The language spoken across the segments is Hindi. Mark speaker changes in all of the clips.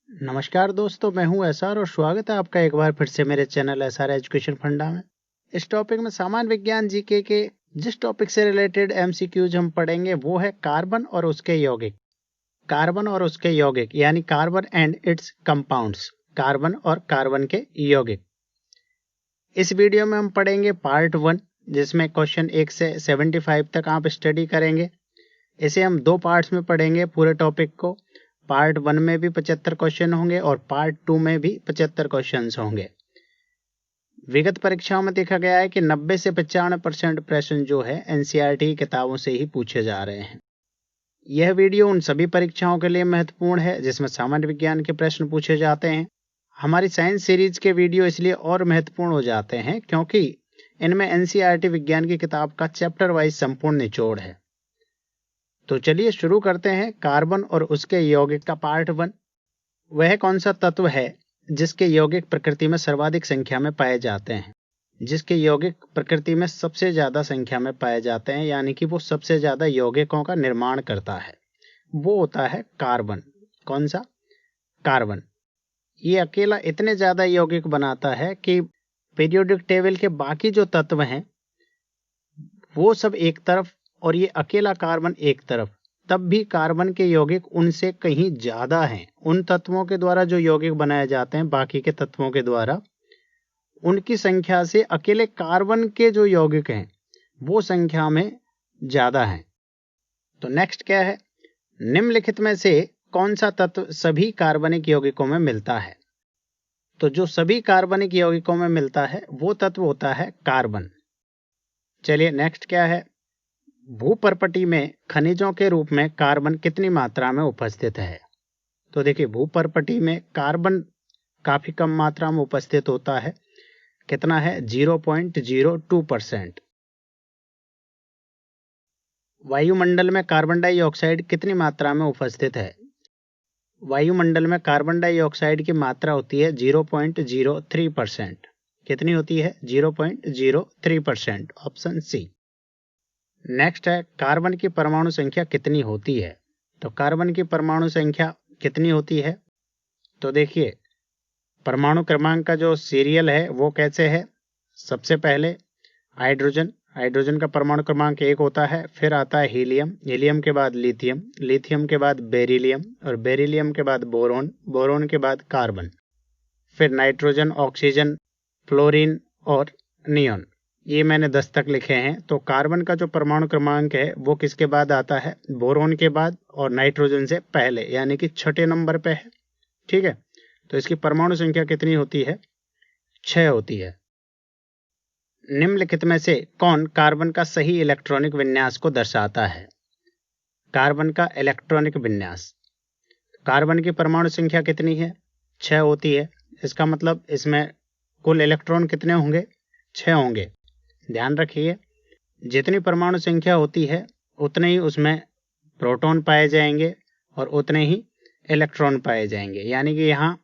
Speaker 1: नमस्कार दोस्तों, मैं हूं एसआर और स्वागत है आपका एक बार फिर से मेरे चैनल एसआर एजुकेशन फंडा में। इस टॉपिक में सामान्य विज्ञान जीके के जिस टॉपिक से रिलेटेड एमसीक्यूज हम पढ़ेंगे वो है कार्बन और उसके यौगिक। कार्बन और उसके यौगिक यानी carbon and it's compounds, carbon और कार्बन के यौगिक। इस वीडियो में हम पढ़ेंगे पार्ट 1, जिसमें क्वेश्चन 1 से 75 तक आप स्टडी करेंगे। इसे हम 2 पार्ट्स में पढ़ेंगे पूरे टॉपिक को। पार्ट 1 में भी 75 क्वेश्चन होंगे और पार्ट 2 में भी 75 क्वेश्चन होंगे। विगत परीक्षाओं में देखा गया है कि 90 से 95% प्रश्न जो है एनसीईआरटी किताबों से ही पूछे जा रहे हैं। यह वीडियो उन सभी परीक्षाओं के लिए महत्वपूर्ण है जिसमें सामान्य विज्ञान के प्रश्न पूछे जाते हैं। हमारी साइंस सीरीज के वीडियो इसलिए और महत्वपूर्ण हो जाते हैं क्योंकि इनमें एनसीईआरटी विज्ञान की किताब का चैप्टर वाइज संपूर्ण निचोड़ है। तो चलिए शुरू करते हैं। कार्बन और उसके यौगिक का पार्ट 1। वह कौन सा तत्व है जिसके यौगिक प्रकृति में सर्वाधिक संख्या में पाए जाते हैं, जिसके यौगिक प्रकृति में सबसे ज्यादा संख्या में पाए जाते हैं, यानी कि वो सबसे ज्यादा यौगिकों का निर्माण करता है, वो होता है कार्बन। कौन सा? कार्बन। ये अकेला इतने ज्यादा यौगिक बनाता है कि पीरियोडिक टेबल के बाकी जो तत्व हैं वो सब एक तरफ और ये अकेला कार्बन एक तरफ, तब भी कार्बन के यौगिक उनसे कहीं ज्यादा हैं। उन तत्वों के द्वारा जो यौगिक बनाए जाते हैं बाकी के तत्वों के द्वारा, उनकी संख्या से अकेले कार्बन के जो यौगिक हैं वो संख्या में ज्यादा हैं। तो नेक्स्ट क्या है? निम्नलिखित में से कौन सा तत्व सभी कार्बनिक यौगिकों में मिलता है? तो जो सभी कार्बनिक यौगिकों में मिलता है वो तत्व होता है कार्बन। चलिए नेक्स्ट क्या है? भूपर्पटी में खनिजों के रूप में कार्बन कितनी मात्रा में उपस्थित है? तो देखिए, भूपर्पटी में कार्बन काफी कम मात्रा में उपस्थित होता है। कितना है? 0.02%। वायुमंडल में कार्बन डाइऑक्साइड कितनी मात्रा में उपस्थित है? वायुमंडल में कार्बन डाइऑक्साइड की मात्रा होती है 0.03%। कितनी होती है? 0.03%। Option C. नेक्स्ट है, कार्बन की परमाणु संख्या कितनी होती है? तो कार्बन की परमाणु संख्या कितनी होती है? तो देखिए, परमाणु क्रमांक का जो सीरियल है वो कैसे है? सबसे पहले हाइड्रोजन, हाइड्रोजन का परमाणु क्रमांक 1 होता है। फिर आता है हीलियम, हीलियम के बाद लिथियम, लिथियम के बाद बेरिलियम और बेरिलियम के बाद बोरोन, बोरोन के बाद कार्बन, फिर नाइट्रोजन, ऑक्सीजन, फ्लोरीन और नियॉन। ये मैंने 10 तक लिखे हैं। तो कार्बन का जो परमाणु क्रमांक है वो किसके बाद आता है? बोरोन के बाद और नाइट्रोजन से पहले, यानी कि 6 नंबर पे है। ठीक है, तो इसकी परमाणु संख्या कितनी होती है? 6 होती है। निम्नलिखित में से कौन कार्बन का सही इलेक्ट्रॉनिक विन्यास को दर्शाता है? कार्बन का इलेक्ट्रॉनिक विन्यास। कार्बन की परमाणु संख्या कितनी है? 6 होती है। इसका मतलब इसमें कुल इलेक्ट्रॉन कितने होंगे? 6 होंगे। ध्यान रखिए, जितनी परमाणु संख्या होती है उतने ही उसमें प्रोटॉन पाए जाएंगे और उतने ही इलेक्ट्रॉन पाए जाएंगे। यानी कि यहाँ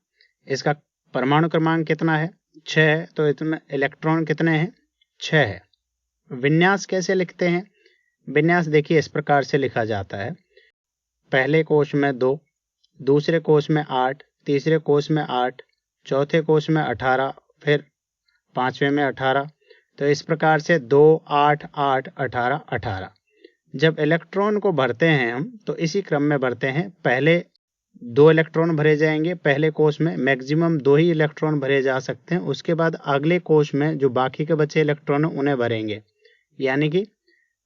Speaker 1: इसका परमाणु क्रमांक कितना है? 6 है, तो इसमें इलेक्ट्रॉन कितने हैं? 6 है। विन्यास कैसे लिखते हैं? विन्यास देखिए इस प्रकार से लिखा जाता है। पहले कोश में 2, दूसरे कोश में 8, तीसरे कोश में 8, चौथे कोश में 18, फिर पांचवें में 18। तो इस प्रकार से 2, 8, 8, 18, 18। जब इलेक्ट्रॉन को भरते हैं हम तो इसी क्रम में भरते हैं। पहले 2 इलेक्ट्रॉन भरे जाएंगे पहले कोश में, मैक्सिमम 2 ही इलेक्ट्रॉन भरे जा सकते हैं। उसके बाद अगले कोश में जो बाकी के बचे इलेक्ट्रॉन उन्हें भरेंगे। यानी कि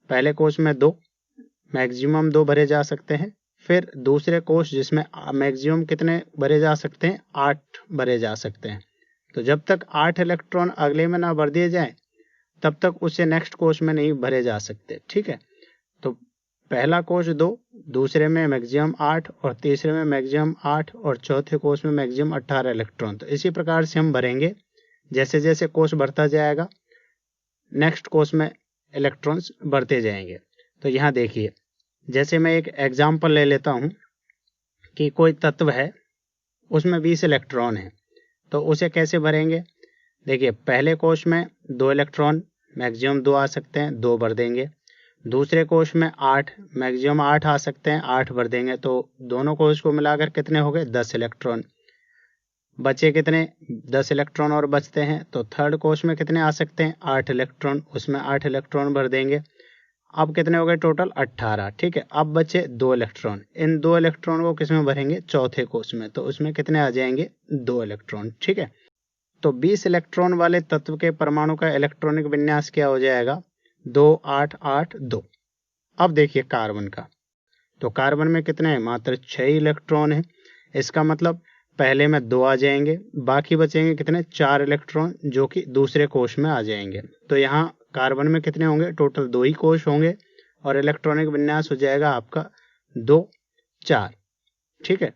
Speaker 1: पहले कोश में 2, मैक्सिमम 2 भरे जा सकते हैं। फिर दूसरे कोश जिसमें मैक्सिमम कितने भरे जा सकते हैं? 8 भरे जा सकते हैं। तो जब तक 8 इलेक्ट्रॉन अगले में ना भर दिए जाए तब तक उसे नेक्स्ट कोश में नहीं भरे जा सकते। ठीक है, तो पहला कोश 2, दूसरे में मैक्सिमम 8 और तीसरे में मैक्सिमम 8 और चौथे कोश में मैक्सिमम 18 इलेक्ट्रॉन। तो इसी प्रकार से हम भरेंगे। जैसे जैसे कोश बढ़ता जाएगा नेक्स्ट कोश में इलेक्ट्रॉन्स बढ़ते जाएंगे। तो यहाँ देखिए, जैसे मैं एक एग्जाम्पल ले लेता हूँ कि कोई तत्व है उसमें 20 इलेक्ट्रॉन है, तो उसे कैसे भरेंगे? देखिए, पहले कोश में 2 इलेक्ट्रॉन, मैक्सिमम 2 आ सकते हैं, 2 भर देंगे। दूसरे कोश में 8, मैक्सिमम 8 आ सकते हैं, 8 भर देंगे। तो दोनों कोश को मिलाकर कितने हो गए? 10 इलेक्ट्रॉन। बचे कितने, 10 इलेक्ट्रॉन और बचते हैं, तो थर्ड कोश में कितने आ सकते हैं, 8 इलेक्ट्रॉन, उसमें 8 इलेक्ट्रॉन भर देंगे। अब कितने हो गए टोटल, 18। ठीक है, अब बचे 2 इलेक्ट्रॉन, इन 2 इलेक्ट्रॉन को किस में भरेंगे, चौथे कोश में, तो उसमें कितने आ जाएंगे, 2 इलेक्ट्रॉन। ठीक है, तो 20 इलेक्ट्रॉन वाले तत्व के परमाणु का इलेक्ट्रॉनिक विन्यास क्या हो जाएगा, 2 8 8 2। अब देखिए कार्बन का, तो कार्बन में कितने हैं, मात्र 6 इलेक्ट्रॉन है। इसका मतलब पहले में 2 आ जाएंगे, बाकी बचेंगे कितने, 4 इलेक्ट्रॉन, जो कि दूसरे कोश में आ जाएंगे। तो यहाँ कार्बन में कितने होंगे, टोटल 2 ही कोश होंगे और इलेक्ट्रॉनिक विन्यास हो जाएगा आपका 2 4। ठीक है,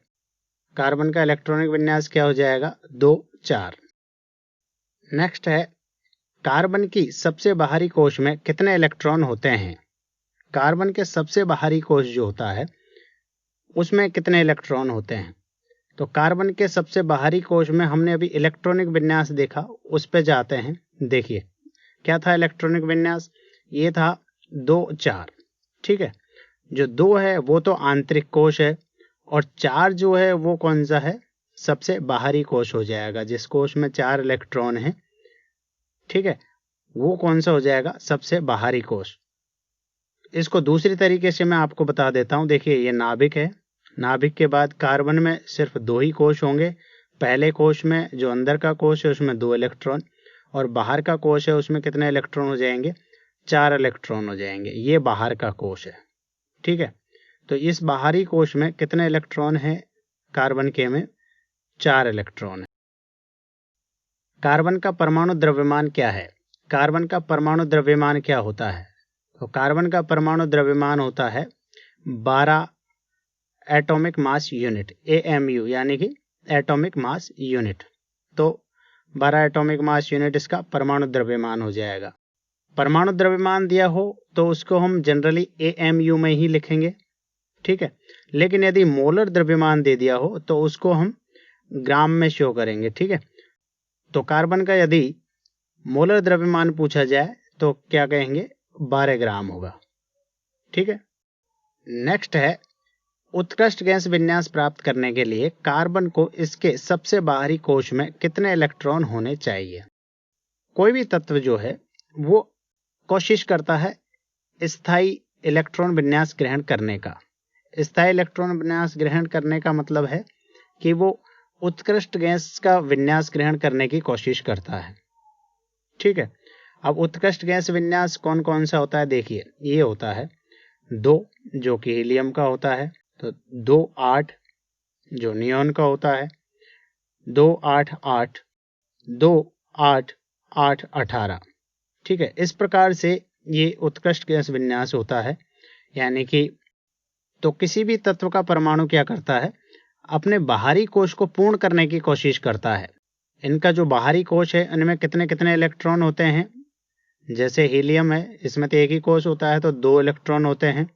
Speaker 1: कार्बन का इलेक्ट्रॉनिक विन्यास क्या हो जाएगा, 2 4। नेक्स्ट है, कार्बन की सबसे बाहरी कोश में कितने इलेक्ट्रॉन होते हैं। कार्बन के सबसे बाहरी कोश जो होता है उसमें कितने इलेक्ट्रॉन होते हैं। तो कार्बन के सबसे बाहरी कोश में हमने अभी इलेक्ट्रॉनिक विन्यास देखा, उस पे जाते हैं। देखिए क्या था इलेक्ट्रॉनिक विन्यास, ये था 2 4। ठीक है, जो 2 है वो तो आंतरिक कोश है और 4 जो है वो कौन सा है, सबसे बाहरी कोश हो जाएगा। जिस कोश में 4 इलेक्ट्रॉन है, ठीक है, वो कौन सा हो जाएगा, सबसे बाहरी कोश। इसको दूसरी तरीके से मैं आपको बता देता हूं। देखिए ये नाभिक है, नाभिक के बाद कार्बन में सिर्फ 2 ही कोश होंगे। पहले कोश में जो अंदर का कोश है उसमें 2 इलेक्ट्रॉन और बाहर का कोश है उसमें कितने इलेक्ट्रॉन हो जाएंगे, 4 इलेक्ट्रॉन हो जाएंगे। ये बाहर का कोश है। ठीक है, तो इस बाहरी कोश में कितने इलेक्ट्रॉन है, कार्बन के में 4 इलेक्ट्रॉन है। कार्बन का परमाणु द्रव्यमान क्या है। कार्बन का परमाणु द्रव्यमान क्या होता है, तो कार्बन का परमाणु द्रव्यमान होता है 12 एटॉमिक मास यूनिट, AMU, यानी कि एटॉमिक मास यूनिट। तो 12 एटॉमिक मास यूनिट इसका परमाणु द्रव्यमान हो जाएगा। परमाणु द्रव्यमान दिया हो तो उसको हम जनरली AMU में ही लिखेंगे। ठीक है, लेकिन यदि मोलर द्रव्यमान दे दिया हो तो उसको हम ग्राम में शो करेंगे। ठीक है, तो कार्बन का यदि मोलर द्रव्यमान पूछा जाए तो क्या कहेंगे, 12 ग्राम होगा। ठीक है, नेक्स्ट है, उत्कृष्ट गैस विन्यास प्राप्त करने के लिए कार्बन को इसके सबसे बाहरी कोश में कितने इलेक्ट्रॉन होने चाहिए। कोई भी तत्व जो है वो कोशिश करता है स्थायी इलेक्ट्रॉन विन्यास ग्रहण करने का। स्थायी इलेक्ट्रॉन विन्यास ग्रहण करने का मतलब है कि वो उत्कृष्ट गैस का विन्यास ग्रहण करने की कोशिश करता है। ठीक है, अब उत्कृष्ट गैस विन्यास कौन कौन सा होता है, देखिए ये होता है 2 जो कि हीलियम का होता है, तो 2 8 जो नियॉन का होता है, 2 8 8 2 8 8 18। ठीक है, इस प्रकार से ये उत्कृष्ट गैस विन्यास होता है। यानी कि तो किसी भी तत्व का परमाणु क्या करता है, अपने बाहरी कोश को पूर्ण करने की कोशिश करता है। इनका जो बाहरी कोश है इनमें कितने कितने इलेक्ट्रॉन होते हैं, जैसे हीलियम है इसमें तो एक ही कोश होता है तो 2 इलेक्ट्रॉन होते हैं।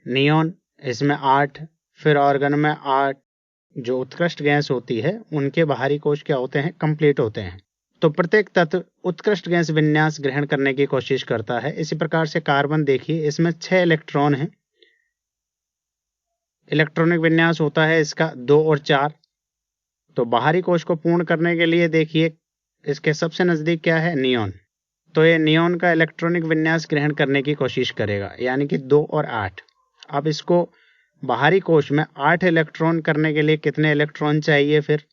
Speaker 1: नियॉन इसमें 8, फिर ऑर्गन में 8। जो उत्कृष्ट गैस होती है उनके बाहरी कोश क्या होते हैं, कंप्लीट होते हैं। तो प्रत्येक तत्व उत्कृष्ट गैस विन्यास ग्रहण करने की कोशिश करता है। इसी प्रकार से कार्बन देखिए, इसमें 6 इलेक्ट्रॉन हैं। इलेक्ट्रॉनिक विन्यास होता है इसका 2 और 4। तो बाहरी कोश को पूर्ण करने के लिए देखिए इसके सबसे नजदीक क्या है, नियॉन। तो ये नियॉन का इलेक्ट्रॉनिक विन्यास ग्रहण करने की कोशिश करेगा, यानी कि 2 और 8। अब इसको बाहरी कोश में 8 इलेक्ट्रॉन करने के लिए कितने इलेक्ट्रॉन चाहिए, फिर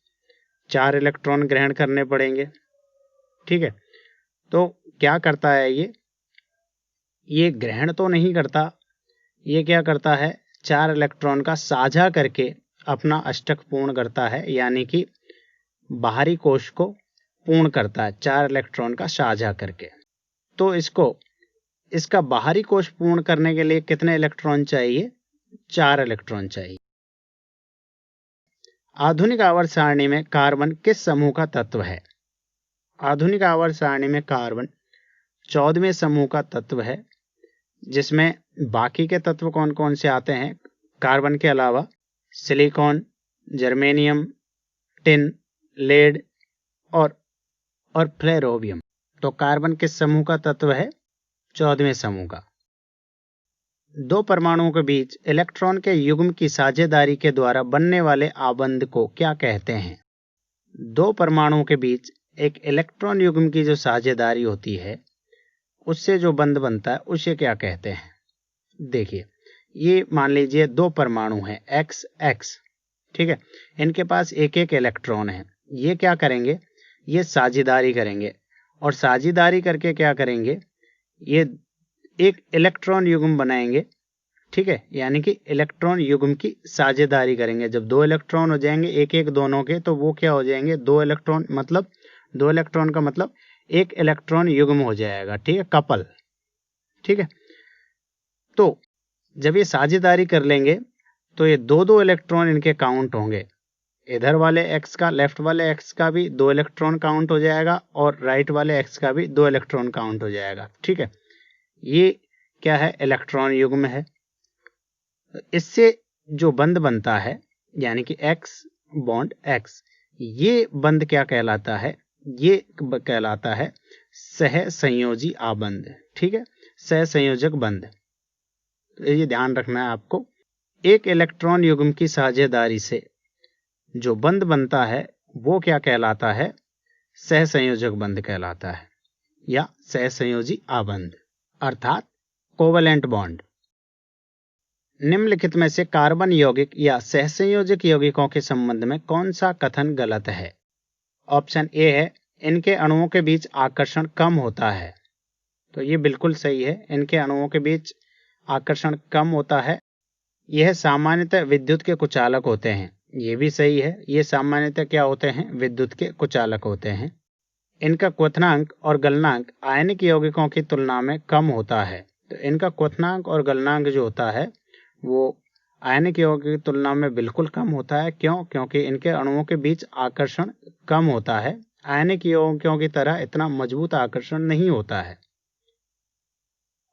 Speaker 1: 4 इलेक्ट्रॉन ग्रहण करने पड़ेंगे। ठीक है, तो क्या करता है ये ग्रहण तो नहीं करता, ये क्या करता है, 4 इलेक्ट्रॉन का साझा करके अपना अष्टक पूर्ण करता है। यानी कि बाहरी कोश को पूर्ण करता है 4 इलेक्ट्रॉन का साझा करके। तो इसका बाहरी कोश पूर्ण करने के लिए कितने इलेक्ट्रॉन चाहिए, 4 इलेक्ट्रॉन चाहिए। आधुनिक आवर्त सारणी में कार्बन किस समूह का तत्व है। आधुनिक आवर्त सारणी में कार्बन 14वें समूह का तत्व है, जिसमें बाकी के तत्व कौन कौन से आते हैं, कार्बन के अलावा सिलिकॉन, जर्मेनियम, टिन, लेड और फ्लेरोबियम। तो कार्बन किस समूह का तत्व है, 14वें समूह का। 2 परमाणुओं के बीच इलेक्ट्रॉन के युग्म की साझेदारी के द्वारा बनने वाले आबंध को क्या कहते हैं। दो परमाणुओं के बीच एक इलेक्ट्रॉन युग्म की जो साझेदारी होती है उससे जो बंध बनता है उसे क्या कहते हैं? देखिए, ये मान लीजिए दो परमाणु हैं एक्स एक्स, ठीक है, इनके पास एक एक इलेक्ट्रॉन है। ये क्या करेंगे? ये साझेदारी करेंगे और साझेदारी करके क्या करेंगे? ये एक इलेक्ट्रॉन युग्म बनाएंगे, ठीक है, यानी कि इलेक्ट्रॉन युग्म की साझेदारी करेंगे। जब दो इलेक्ट्रॉन हो जाएंगे एक एक दोनों के, तो वो क्या हो जाएंगे? दो इलेक्ट्रॉन, मतलब दो इलेक्ट्रॉन का मतलब एक इलेक्ट्रॉन युग्म हो जाएगा, ठीक है, कपल, ठीक है। तो जब ये साझेदारी कर लेंगे तो ये दो दो इलेक्ट्रॉन इनके काउंट होंगे। इधर वाले एक्स का, लेफ्ट वाले एक्स का भी दो इलेक्ट्रॉन काउंट हो जाएगा और राइट वाले एक्स का भी दो इलेक्ट्रॉन काउंट हो जाएगा, ठीक है। ये क्या है? इलेक्ट्रॉन युग्म है। इससे जो बंध बनता है यानी कि एक्स बॉन्ड एक्स, ये बंध क्या कहलाता है? ये कहलाता है सहसंयोजी आबंध, ठीक है, सहसंयोजक बंध। ये ध्यान रखना है आपको। एक इलेक्ट्रॉन युग्म की साझेदारी से जो बंध बनता है वो क्या कहलाता है? सहसंयोजक बंध कहलाता है या सहसंयोजी आबंध, अर्थात कोवलेंट बॉन्ड। निम्नलिखित में से कार्बन यौगिक या सहसंयोजक यौगिकों के संबंध में कौन सा कथन गलत है? ऑप्शन ए है इनके अणुओं के बीच आकर्षण कम होता है। तो ये बिल्कुल सही है, इनके अणुओं के बीच आकर्षण कम होता है। यह सामान्यतः विद्युत के कुचालक होते हैं। ये भी सही है, ये सामान्यतः क्या होते हैं? विद्युत के कुचालक होते हैं। इनका क्वथनांक और गलनांक आयनिक यौगिकों की तुलना में कम होता है। तो इनका क्वथनांक और गलनांक जो होता है वो आयनिक यौगिकों की तुलना में बिल्कुल कम होता है। क्यों? क्योंकि इनके अणुओं के बीच आकर्षण कम होता है। आयनिक यौगिकों की तरह इतना मजबूत आकर्षण नहीं होता है।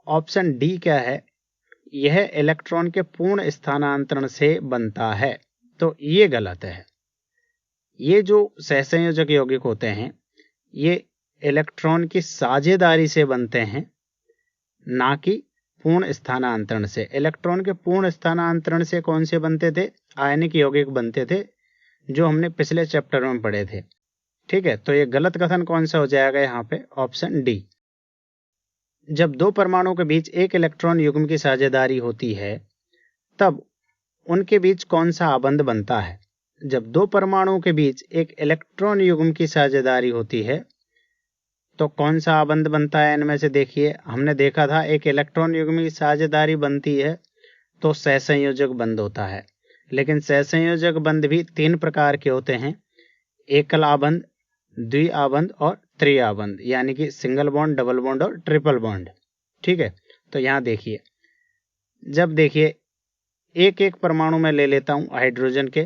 Speaker 1: ऑप्शन डी क्या है? यह इलेक्ट्रॉन के पूर्ण स्थानांतरण से बनता है। तो ये गलत है। ये जो सहसंयोजक यौगिक होते हैं ये इलेक्ट्रॉन की साझेदारी से बनते हैं, ना कि पूर्ण स्थानांतरण से। इलेक्ट्रॉन के पूर्ण स्थानांतरण से कौन से बनते थे? आयनिक यौगिक बनते थे, जो हमने पिछले चैप्टर में पढ़े थे, ठीक है। तो ये गलत कथन कौन सा हो जाएगा यहाँ पे? Option D. जब दो परमाणुओं के बीच एक इलेक्ट्रॉन युग्म की साझेदारी होती है तब उनके बीच कौन सा आबंध बनता है? जब दो परमाणुओं के बीच एक इलेक्ट्रॉन युग्म की साझेदारी होती है तो कौन सा आबंध बनता है? इनमें से देखिए, हमने देखा था एक इलेक्ट्रॉन युग्म की साझेदारी बनती है तो सहसंयोजक बंध होता है। लेकिन सहसंयोजक बंध भी तीन प्रकार के होते हैं, एकल आबंध, द्वि आबंध और त्रि आबंध, यानी कि सिंगल बॉन्ड, डबल बॉन्ड और ट्रिपल बॉन्ड, ठीक है। तो यहाँ देखिए, जब देखिए एक एक परमाणु में ले लेता हूं हाइड्रोजन के,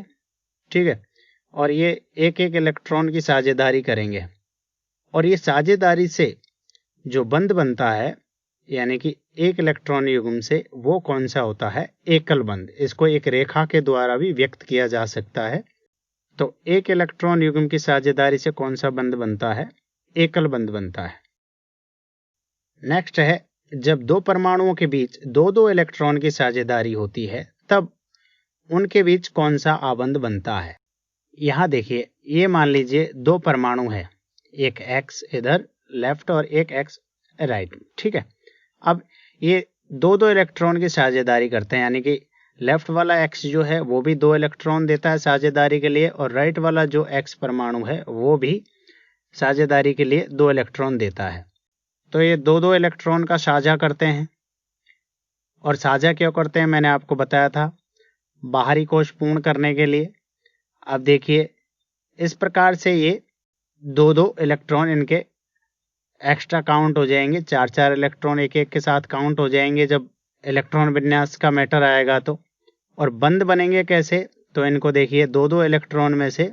Speaker 1: ठीक है, और ये एक एक इलेक्ट्रॉन की साझेदारी करेंगे और ये साझेदारी से जो बंध बनता है यानी कि एक इलेक्ट्रॉन युग्म से, वो कौन सा होता है? एकल बंध। इसको एक रेखा के द्वारा भी व्यक्त किया जा सकता है। तो एक इलेक्ट्रॉन युग्म की साझेदारी से कौन सा बंध बनता है? एकल बंध बनता है। नेक्स्ट है, जब दो परमाणुओं के बीच दो दो इलेक्ट्रॉन की साझेदारी होती है तब उनके बीच कौन सा आबंध बनता है? यहाँ देखिए, ये मान लीजिए दो परमाणु है, एक एक्स इधर लेफ्ट और एक एक्स राइट, ठीक है। अब ये दो दो इलेक्ट्रॉन की साझेदारी करते हैं, यानी कि लेफ्ट वाला एक्स जो है वो भी दो इलेक्ट्रॉन देता है साझेदारी के लिए और राइट वाला जो एक्स परमाणु है वो भी साझेदारी के लिए दो इलेक्ट्रॉन देता है। तो ये दो दो इलेक्ट्रॉन का साझा करते हैं। और साझा क्यों करते हैं? मैंने आपको बताया था, बाहरी कोश पूर्ण करने के लिए। अब देखिए, इस प्रकार से ये दो दो इलेक्ट्रॉन इनके एक्स्ट्रा काउंट हो जाएंगे, चार चार इलेक्ट्रॉन एक एक के साथ काउंट हो जाएंगे जब इलेक्ट्रॉन विन्यास का मैटर आएगा तो। और बंध बनेंगे कैसे? तो इनको देखिए, दो दो इलेक्ट्रॉन में से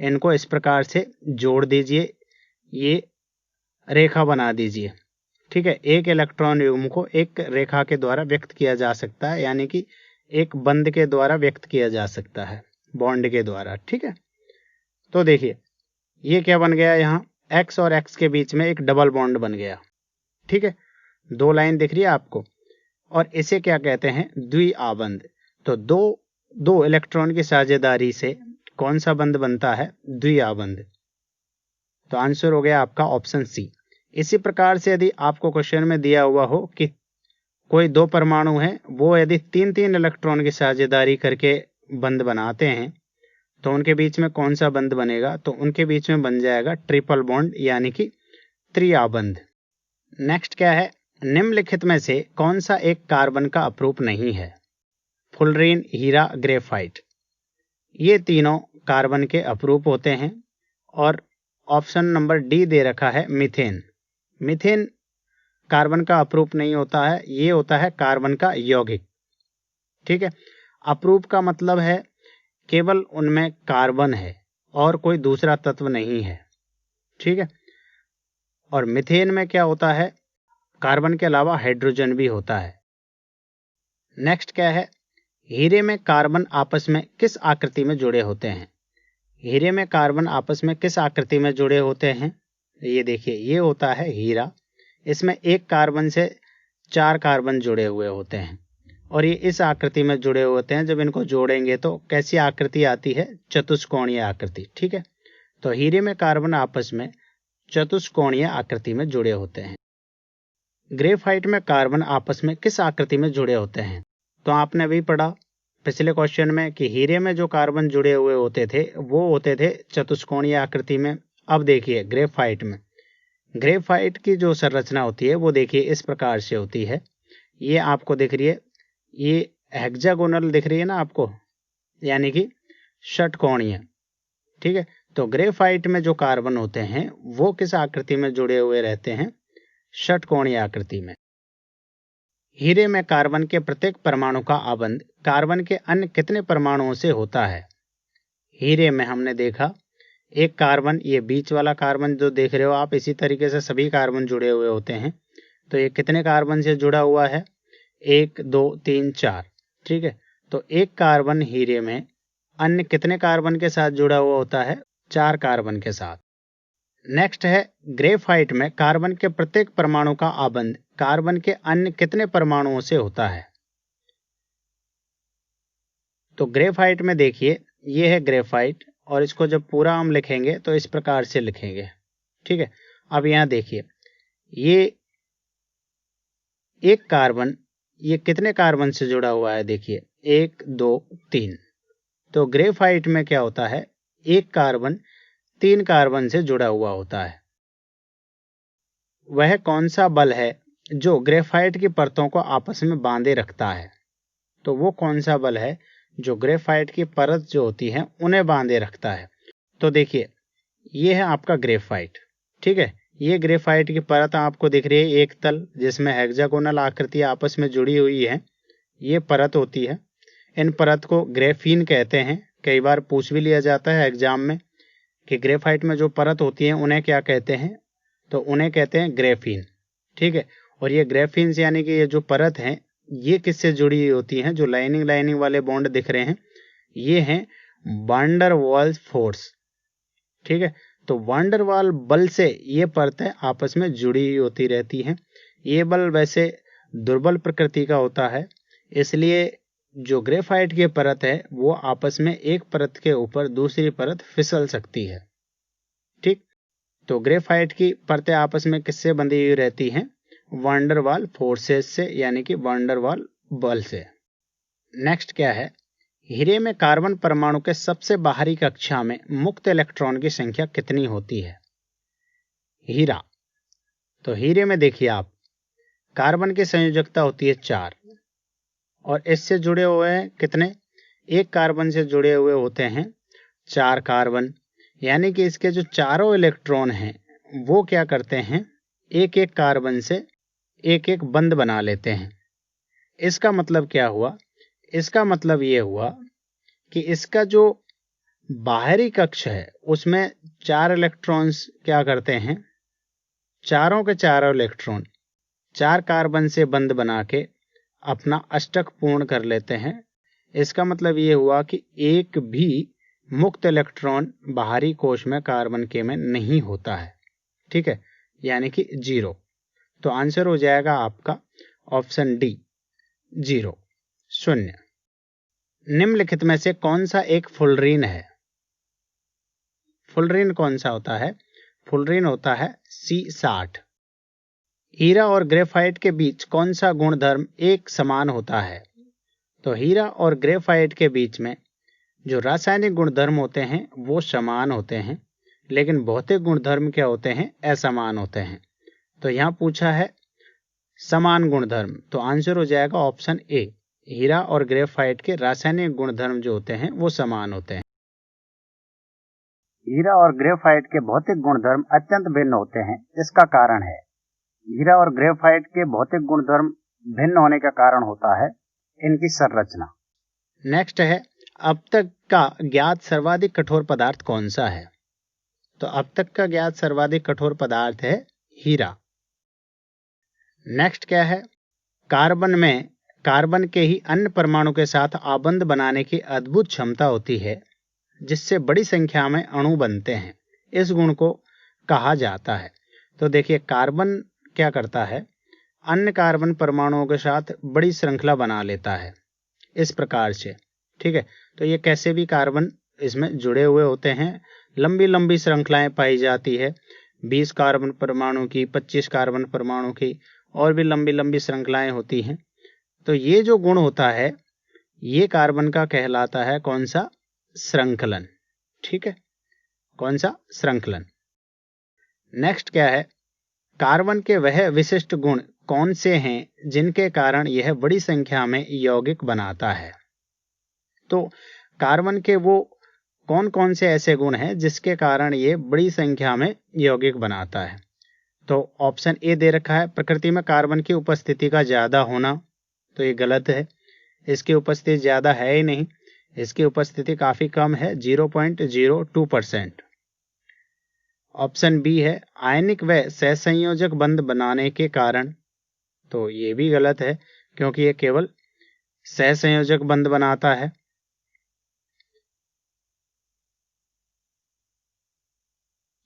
Speaker 1: इनको इस प्रकार से जोड़ दीजिए, ये रेखा बना दीजिए, ठीक है। एक इलेक्ट्रॉन युग्म को एक रेखा के द्वारा व्यक्त किया जा सकता है, यानी कि एक बंध के द्वारा व्यक्त किया जा सकता है, बॉन्ड के द्वारा, ठीक है। तो देखिए, ये क्या बन गया? यहाँ एक्स और एक्स के बीच में एक डबल बॉन्ड बन गया, ठीक है। दो लाइन दिख रही है आपको, और इसे क्या कहते हैं? द्वि आबंध। तो दो दो इलेक्ट्रॉन की साझेदारी से कौन सा बंध बनता है? द्विआबंध। तो आंसर हो गया आपका ऑप्शन सी। इसी प्रकार से यदि आपको क्वेश्चन में दिया हुआ हो कि कोई दो परमाणु हैं, वो यदि 3-3 इलेक्ट्रॉन की साझेदारी करके बंध बनाते हैं तो उनके बीच में कौन सा बंध बनेगा? तो उनके बीच में बन जाएगा ट्रिपल बॉन्ड यानी कि त्रिआबंध। नेक्स्ट क्या है? निम्नलिखित में से कौन सा एक कार्बन का अपरूप नहीं है? फुलरीन, हीरा, ग्रेफाइट। ये तीनों कार्बन के अपरूप होते हैं और ऑप्शन नंबर डी दे रखा है मीथेन। मीथेन कार्बन का अपरूप नहीं होता है, ये होता है कार्बन का यौगिक। ठीक है, अपरूप का मतलब है केवल उनमें कार्बन है और कोई दूसरा तत्व नहीं है। ठीक है, और मीथेन में क्या होता है? कार्बन के अलावा हाइड्रोजन भी होता है। नेक्स्ट क्या है? हीरे में कार्बन आपस में किस आकृति में जुड़े होते हैं? हीरे में कार्बन आपस में किस आकृति में जुड़े होते हैं? ये देखिए, ये होता है हीरा। इसमें एक कार्बन से 4 कार्बन जुड़े हुए होते हैं और ये इस आकृति में जुड़े होते हैं। जब इनको जोड़ेंगे तो कैसी आकृति आती है? चतुष्कोणीय आकृति। ठीक है, तो हीरे में कार्बन आपस में चतुष्कोणीय आकृति में जुड़े होते हैं। ग्रेफाइट में कार्बन आपस में किस आकृति में जुड़े होते हैं? तो आपने भी पढ़ा पिछले क्वेश्चन में कि हीरे में जो कार्बन जुड़े हुए होते थे वो होते थे चतुष्कोणीय आकृति में। अब देखिए ग्रेफाइट में, ग्रेफाइट की जो संरचना होती है वो देखिए इस प्रकार से होती है। ये आपको दिख रही है, ये हेक्सागोनल दिख रही है ना आपको, यानी कि षटकोणीय। ठीक है, तो ग्रेफाइट में जो कार्बन होते हैं वो किस आकृति में जुड़े हुए रहते हैं? षटकोणीय आकृति में। हीरे में कार्बन के प्रत्येक परमाणु का आबंध कार्बन के अन्य कितने परमाणुओं से होता है? हीरे में हमने देखा एक कार्बन, ये बीच वाला कार्बन जो देख रहे हो आप, इसी तरीके से सभी कार्बन जुड़े हुए होते हैं। तो ये कितने कार्बन से जुड़ा हुआ है? 1, 2, 3, 4। ठीक है, तो एक कार्बन हीरे में अन्य कितने कार्बन के साथ जुड़ा हुआ होता है? 4 कार्बन के साथ। नेक्स्ट है, ग्रेफाइट में कार्बन के प्रत्येक परमाणु का आबंध कार्बन के अन्य कितने परमाणुओं से होता है? तो ग्रेफाइट में देखिए, ये है ग्रेफाइट और इसको जब पूरा हम लिखेंगे तो इस प्रकार से लिखेंगे। ठीक है, अब यहां देखिए, ये एक कार्बन, ये कितने कार्बन से जुड़ा हुआ है? देखिए 1, 2, 3। तो ग्रेफाइट में क्या होता है? एक कार्बन 3 कार्बन से जुड़ा हुआ होता है। वह कौन सा बल है जो ग्रेफाइट की परतों को आपस में बांधे रखता है? तो वो कौन सा बल है जो ग्रेफाइट की परत जो होती है उन्हें बांधे रखता है? तो देखिए, ये है आपका ग्रेफाइट। ठीक है, ये ग्रेफाइट की परत आपको दिख रही है, एक तल जिसमें हेक्सागोनल आकृति आपस में जुड़ी हुई है, ये परत होती है। इन परत को ग्रेफीन कहते हैं। कई बार पूछ भी लिया जाता है एग्जाम में कि ग्रेफाइट में जो परत होती है उन्हें क्या कहते हैं? तो उन्हें कहते हैं ग्रेफीन। ठीक है, और ये ग्रेफीन यानी कि ये जो परत है ये किससे जुड़ी हुई होती हैं? जो लाइनिंग वाले बॉन्ड दिख रहे हैं ये हैं वांडर वाल्स फोर्स। ठीक है, तो वांडर वाल बल से ये परतें आपस में जुड़ी हुई होती रहती हैं। ये बल वैसे दुर्बल प्रकृति का होता है, इसलिए जो ग्रेफाइट की परत है वो आपस में एक परत के ऊपर दूसरी परत फिसल सकती है। ठीक, तो ग्रेफाइट की परतें आपस में किससे बंधी हुई रहती हैं? वांडर वाल फोर्सेस से, यानी कि वांडर वाल बल से। नेक्स्ट क्या है? हीरे में कार्बन परमाणु के सबसे बाहरी कक्षा में मुक्त इलेक्ट्रॉन की संख्या कितनी होती है? हीरा, तो हीरे में देखिए आप, कार्बन की संयोजकता होती है 4 और इससे जुड़े हुए हैं कितने? एक कार्बन से जुड़े हुए होते हैं 4 कार्बन, यानी कि इसके जो चारों इलेक्ट्रॉन हैं वो क्या करते हैं? एक एक कार्बन से एक एक बंध बना लेते हैं। इसका मतलब क्या हुआ? इसका मतलब ये हुआ कि इसका जो बाहरी कक्ष है उसमें 4 इलेक्ट्रॉन्स क्या करते हैं? चारों के चारों इलेक्ट्रॉन 4 कार्बन से बंध बना के अपना अष्टक पूर्ण कर लेते हैं। इसका मतलब ये हुआ कि एक भी मुक्त इलेक्ट्रॉन बाहरी कोश में कार्बन के में नहीं होता है। ठीक है, यानी कि 0। तो आंसर हो जाएगा आपका ऑप्शन डी, 0, 0। निम्नलिखित में से कौन सा एक फुलरीन है? फुलरीन कौन सा होता है? फुलरीन होता है C60। हीरा और ग्रेफाइट के बीच कौन सा गुणधर्म एक समान होता है? तो हीरा और ग्रेफाइट के बीच में जो रासायनिक गुणधर्म होते हैं वो समान होते हैं, लेकिन भौतिक गुणधर्म क्या होते हैं? असमान होते हैं। तो यहाँ पूछा है समान गुणधर्म, तो आंसर हो जाएगा ऑप्शन ए। हीरा और ग्रेफाइट के रासायनिक गुणधर्म जो होते हैं वो समान होते हैं। हीरा और ग्रेफाइट के भौतिक गुणधर्म अत्यंत भिन्न होते हैं। इसका कारण है हीरा और ग्रेफाइट के भौतिक गुणधर्म भिन्न होने का कारण होता है इनकी संरचना। नेक्स्ट है, अब तक का ज्ञात सर्वाधिक कठोर पदार्थ कौन सा है? तो अब तक का ज्ञात सर्वाधिक कठोर पदार्थ है हीरा। नेक्स्ट क्या है, कार्बन में कार्बन के ही अन्य परमाणु के साथ आबंध बनाने की अद्भुत क्षमता होती है, जिससे बड़ी संख्या में अणु बनते हैं। इस गुण को कहा जाता है। तो देखिए, कार्बन क्या करता है, अन्य कार्बन परमाणुओं के साथ बड़ी श्रृंखला बना लेता है इस प्रकार से। ठीक है, तो ये कैसे भी कार्बन इसमें जुड़े हुए होते हैं, लंबी लंबी श्रृंखलाएं पाई जाती है, 20 कार्बन परमाणु की, 25 कार्बन परमाणु की, और भी लंबी लंबी श्रृंखलाएं होती हैं। तो ये जो गुण होता है ये कार्बन का कहलाता है कौन सा? श्रृंखलन। ठीक है, कौन सा? श्रृंखलन। नेक्स्ट क्या है, कार्बन के वह विशिष्ट गुण कौन से हैं जिनके कारण यह बड़ी संख्या में यौगिक बनाता है? तो कार्बन के वो कौन कौन से ऐसे गुण हैं जिसके कारण ये बड़ी संख्या में यौगिक बनाता है? तो ऑप्शन ए दे रखा है, प्रकृति में कार्बन की उपस्थिति का ज्यादा होना। तो ये गलत है, इसकी उपस्थिति ज्यादा है ही नहीं, इसकी उपस्थिति काफी कम है, 0.02%। ऑप्शन बी है, आयनिक व सहसंयोजक बंध बनाने के कारण। तो ये भी गलत है, क्योंकि ये केवल सहसंयोजक बंध बनाता है।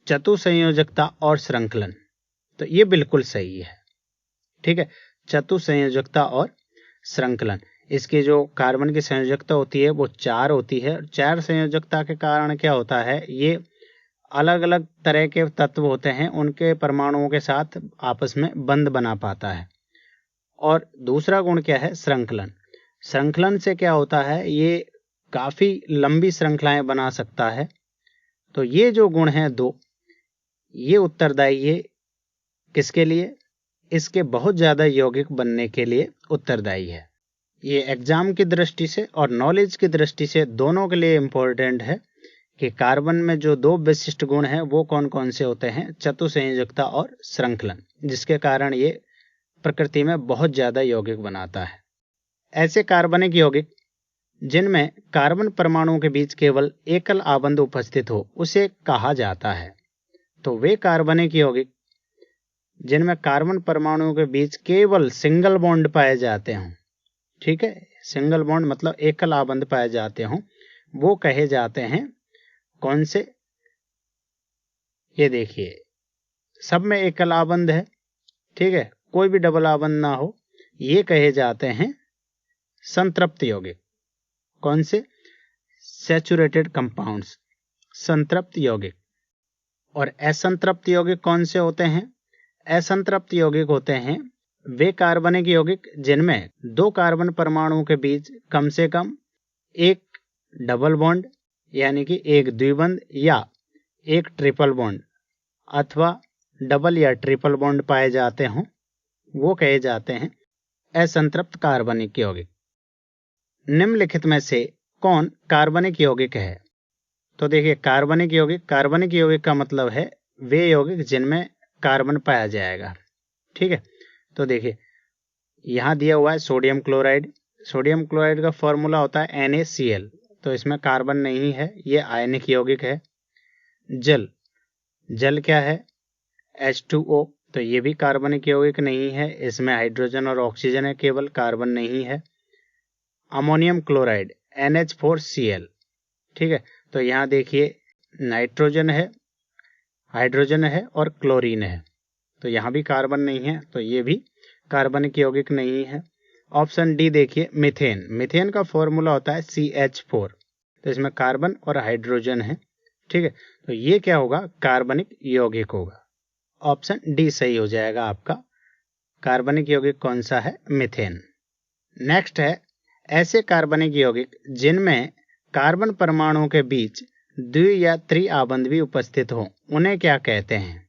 Speaker 1: चतुसंयोजकता और श्रृंखलन, तो ये बिल्कुल सही है। ठीक है, चतुसंयोजकता और श्रृंखलन, इसकी जो कार्बन की संयोजकता होती है वो 4 होती है। 4 संयोजकता के कारण क्या होता है, ये अलग अलग तरह के तत्व होते हैं, उनके परमाणुओं के साथ आपस में बंध बना पाता है। और दूसरा गुण क्या है? श्रृंखलन। श्रृंखलन से क्या होता है, ये काफी लंबी श्रृंखलाएं बना सकता है। तो ये जो गुण हैं 2, ये उत्तरदायी है किसके लिए? इसके बहुत ज्यादा यौगिक बनने के लिए उत्तरदायी है। ये एग्जाम की दृष्टि से और नॉलेज की दृष्टि से दोनों के लिए इम्पोर्टेंट है कि कार्बन में जो 2 विशिष्ट गुण हैं वो कौन कौन से होते हैं? चतुसंयोजकता और श्रृंखलन, जिसके कारण ये प्रकृति में बहुत ज्यादा यौगिक बनाता है। ऐसे कार्बनिक यौगिक जिनमें कार्बन परमाणुओं के बीच केवल एकल आबंध उपस्थित हो उसे कहा जाता है। तो वे कार्बनिक यौगिक जिनमें कार्बन परमाणुओं के बीच केवल सिंगल बॉन्ड पाए जाते हों, ठीक है, सिंगल बॉन्ड मतलब एकल आबंध पाए जाते हों, वो कहे जाते हैं कौन से? ये देखिए, सब में एकल आबंध है, ठीक है, कोई भी डबल आबंध ना हो, ये कहे जाते हैं संतृप्त यौगिक। कौन से? सैचुरेटेड कंपाउंड्स, संतृप्त यौगिक। और असंतृप्त यौगिक कौन से होते हैं? असंतृप्त यौगिक होते हैं वे कार्बनिक यौगिक जिनमें 2 कार्बन परमाणुओं के बीच कम से कम एक डबल बॉन्ड यानी कि एक द्विबंध या एक ट्रिपल बॉन्ड अथवा डबल या ट्रिपल बॉन्ड पाए जाते हों, वो कहे जाते हैं असंतृप्त कार्बनिक यौगिक। निम्नलिखित में से कौन कार्बनिक यौगिक है? तो देखिए, कार्बनिक यौगिक का मतलब है वे यौगिक जिनमें कार्बन पाया जाएगा। ठीक है, तो देखिए यहाँ दिया हुआ है सोडियम क्लोराइड। सोडियम क्लोराइड का फॉर्मूला होता है NaCl, तो इसमें कार्बन नहीं है, ये आयनिक यौगिक है। जल क्या है? H2O, तो ये भी कार्बनिक यौगिक नहीं है, इसमें हाइड्रोजन और ऑक्सीजन है, केवल कार्बन नहीं है। अमोनियम क्लोराइड NH4Cl, ठीक है, तो यहाँ देखिए नाइट्रोजन है, हाइड्रोजन है और क्लोरीन है, तो यहाँ भी कार्बन नहीं है, तो ये भी कार्बनिक यौगिक नहीं है। ऑप्शन डी देखिए, मीथेन का फॉर्मूला होता है CH4, तो इसमें कार्बन और हाइड्रोजन है। ठीक है, तो ये क्या होगा, कार्बनिक यौगिक होगा। ऑप्शन डी सही हो जाएगा आपका। कार्बनिक यौगिक कौन सा है, मीथेन। नेक्स्ट है, ऐसे कार्बनिक यौगिक जिनमें कार्बन परमाणुओं के बीच द्वि या त्रि आबंध भी उपस्थित हो, उन्हें क्या कहते हैं।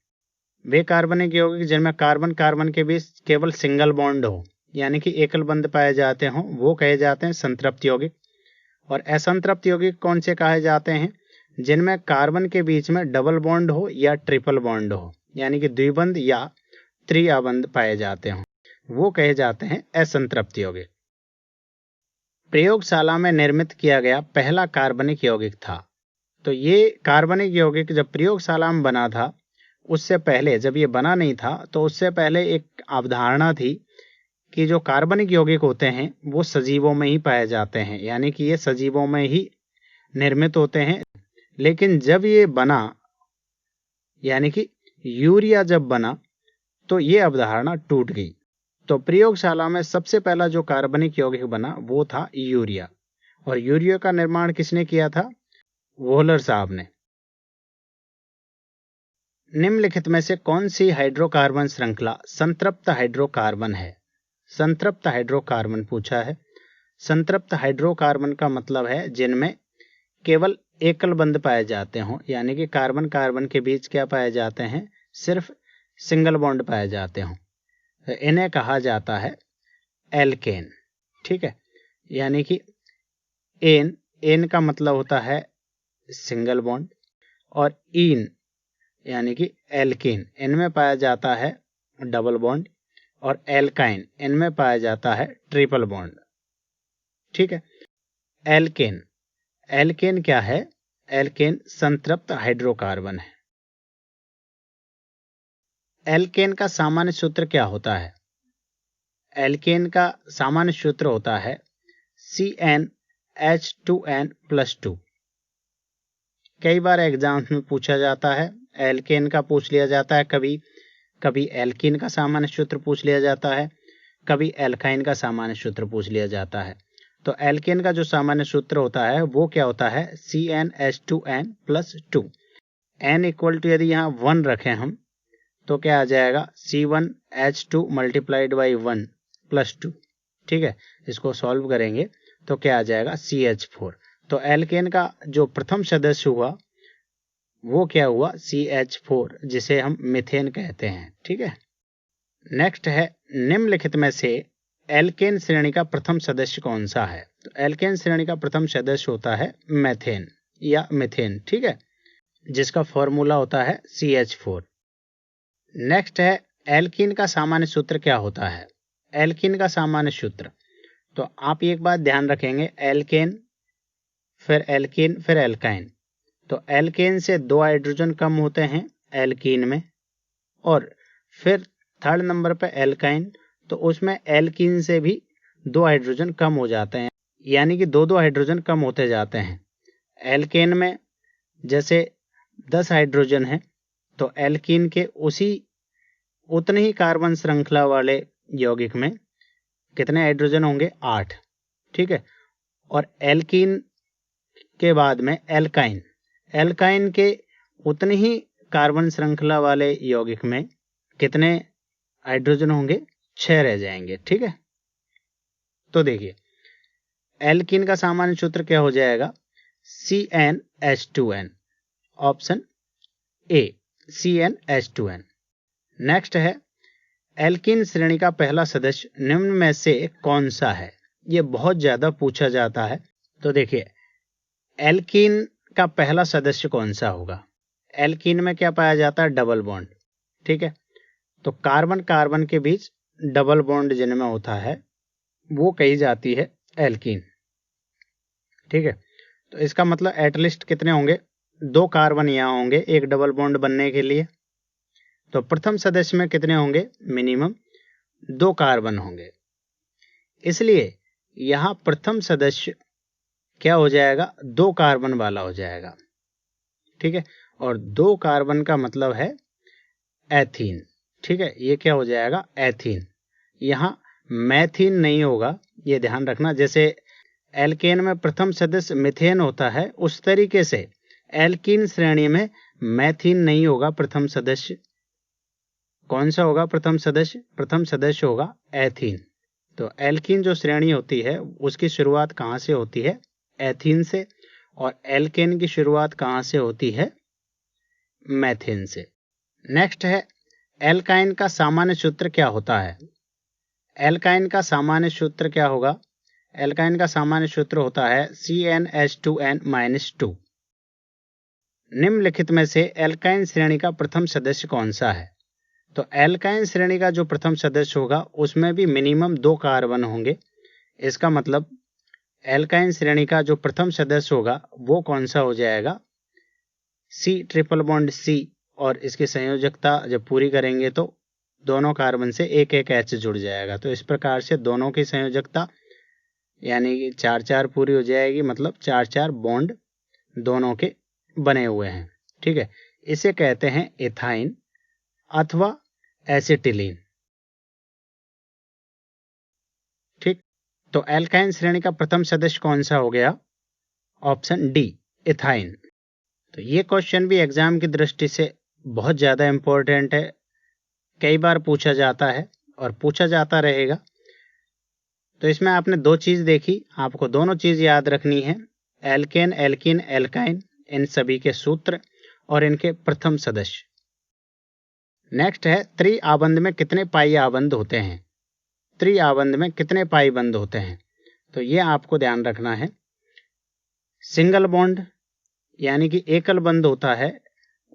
Speaker 1: वे कार्बनिक यौगिक जिनमें कार्बन कार्बन के बीच केवल सिंगल बॉन्ड हो, यानी कि एकल बंध पाए जाते हों, वो कहे जाते हैं संतृप्त यौगिक। और असंतृप्त यौगिक कौन से कहे जाते हैं, जिनमें कार्बन के बीच में डबल बॉन्ड हो या ट्रिपल बॉन्ड हो, यानी कि द्विबंध या त्रिआबंध पाए जाते हों, वो कहे जाते हैं असंतृप्त यौगिक। प्रयोगशाला में निर्मित किया गया पहला कार्बनिक यौगिक था। तो ये कार्बनिक यौगिक जब प्रयोगशाला में बना था, उससे पहले जब ये बना नहीं था, तो उससे पहले एक अवधारणा थी कि जो कार्बनिक यौगिक होते हैं वो सजीवों में ही पाए जाते हैं, यानी कि ये सजीवों में ही निर्मित होते हैं। लेकिन जब ये बना, यानी कि यूरिया जब बना, तो ये अवधारणा टूट गई। तो प्रयोगशाला में सबसे पहला जो कार्बनिक यौगिक बना वो था यूरिया। और यूरिया का निर्माण किसने किया था, वोहलर साहब ने। निम्नलिखित में से कौन सी हाइड्रोकार्बन श्रृंखला संतृप्त हाइड्रोकार्बन है। संतृप्त हाइड्रोकार्बन पूछा है। संतृप्त हाइड्रोकार्बन का मतलब है जिनमें केवल एकल बंध पाए जाते हों, यानी कि कार्बन कार्बन के बीच क्या पाए जाते हैं, सिर्फ सिंगल बॉन्ड पाए जाते हों, तो इन्हें कहा जाता है एल्केन। ठीक है, यानी कि एन का मतलब होता है सिंगल बॉन्ड, और ईन यानी कि एल्कीन, इनमें पाया जाता है डबल बॉन्ड, और एल्काइन इनमें पाया जाता है ट्रिपल बॉन्ड। ठीक है, एल्केन, एल्केन क्या है, एल्केन संतृप्त हाइड्रोकार्बन है। एल्केन का सामान्य सूत्र क्या होता है। एल्केन का सामान्य सूत्र होता है CnH2n+2। कई बार एग्जाम्स में पूछा जाता है, एल्केन का पूछ लिया जाता है, कभी एल्कीन का सामान्य सूत्र पूछ लिया जाता है, कभी एल्काइन का सामान्य सूत्र पूछ लिया जाता है। तो एल्केन का जो सामान्य सूत्र होता है वो क्या होता है, CnH2n+2। n इक्वल टू यदि यहाँ 1 रखें हम, तो क्या आ जाएगा, C1H2 मल्टीप्लाइड बाई 1+2। ठीक है, इसको सॉल्व करेंगे तो क्या आ जाएगा, CH4। तो एल्केन का जो प्रथम सदस्य हुआ वो क्या हुआ, CH4, जिसे हम मीथेन कहते हैं। ठीक है, नेक्स्ट है, निम्नलिखित में से एल्केन श्रेणी का प्रथम सदस्य कौन सा है। तो एल्केन श्रेणी का प्रथम सदस्य होता है मेथेन या मीथेन। ठीक है, जिसका फॉर्मूला होता है CH4। नेक्स्ट है, एल्कीन का सामान्य सूत्र क्या होता है। एल्कीन का सामान्य सूत्र, तो आप एक बात ध्यान रखेंगे, एल्केन फिर एल्कीन फिर एल्काइन। तो एल्केन से 2 हाइड्रोजन कम होते हैं एल्कीन में, और फिर थर्ड नंबर पे एल्काइन, तो उसमें एल्कीन से भी 2 हाइड्रोजन कम हो जाते हैं, यानी कि 2-2 हाइड्रोजन कम होते जाते हैं। एल्केन में जैसे 10 हाइड्रोजन है, तो एल्कीन के उतने ही कार्बन श्रृंखला वाले यौगिक में कितने हाइड्रोजन होंगे, 8। ठीक है, और एल्कीन के बाद में एल्काइन, एल्काइन के उतने ही कार्बन श्रृंखला वाले यौगिक में कितने हाइड्रोजन होंगे, 6 रह जाएंगे। ठीक है, तो देखिए एल्कीन का सामान्य सूत्र क्या हो जाएगा, CnH2n। Option A, CnH2n। Next है, एल्कीन श्रेणी का पहला सदस्य निम्न में से कौन सा है। ये बहुत ज्यादा पूछा जाता है। तो देखिए एल्कीन का पहला सदस्य कौन सा होगा। एल्कीन में क्या पाया जाता है, डबल बॉन्ड। ठीक है, तो कार्बन कार्बन के बीच डबल बॉन्ड जिनमें होता है वो कही जाती है एल्कीन। ठीक है, तो इसका मतलब एटलीस्ट कितने होंगे, 2 कार्बन यहाँ होंगे एक डबल बॉन्ड बनने के लिए। तो प्रथम सदस्य में कितने होंगे, मिनिमम 2 कार्बन होंगे, इसलिए यहाँ प्रथम सदस्य क्या हो जाएगा, 2 कार्बन वाला हो जाएगा। ठीक है, और 2 कार्बन का मतलब है एथीन। ठीक है, ये क्या हो जाएगा, एथीन। यहाँ मैथीन नहीं होगा, ये ध्यान रखना। जैसे एल्केन में प्रथम सदस्य मीथेन होता है, उस तरीके से एल्कीन श्रेणी में मैथीन नहीं होगा प्रथम सदस्य। कौन सा होगा प्रथम सदस्य? प्रथम सदस्य होगा एथीन। तो एल्कीन जो श्रेणी होती है उसकी शुरुआत कहाँ से होती है? एथीन से। और एल्केन की शुरुआत कहाँ से होती है? मैथेन से। नेक्स्ट है एल्काइन का सामान्य सूत्र क्या होता है? एल्काइन का सामान्य सूत्र क्या होगा? एल्काइन का सामान्य सूत्र होता है CnH2n-2। निम्नलिखित में से एल्काइन श्रेणी का प्रथम सदस्य कौन सा है? तो एल्काइन श्रेणी का जो प्रथम सदस्य होगा उसमें भी मिनिमम 2 कार्बन होंगे। इसका मतलब एल्काइन श्रेणी का जो प्रथम सदस्य होगा वो कौन सा हो जाएगा? C ट्रिपल बॉन्ड C, और इसकी संयोजकता जब पूरी करेंगे तो दोनों कार्बन से एक एक H जुड़ जाएगा। तो इस प्रकार से दोनों की संयोजकता यानी कि 4-4 पूरी हो जाएगी, मतलब 4-4 बॉन्ड दोनों के बने हुए हैं। ठीक है, इसे कहते हैं एथाइन अथवा एसिटिलीन। ठीक, तो एल्काइन श्रेणी का प्रथम सदस्य कौन सा हो गया? Option D, ethyne. तो ये क्वेश्चन भी एग्जाम की दृष्टि से बहुत ज़्यादा इम्पोर्टेंट है, कई बार पूछा जाता है और पूछा जाता रहेगा। तो इसमें आपने 2 चीज़ देखी, आपको दोनों चीज़ याद रखनी है, एल्केन, एल्कीन, एल्काइन, इन सभी के सूत्र और इनके प्रथम सदस्य। नेक्स्ट है त्रि आबंध में कितने पाई आबंध होते हैं? त्रि आबंध में कितने पाई बंध होते हैं? तो ये आपको ध्यान रखना है। सिंगल बॉन्ड यानी कि एकल बंध होता है,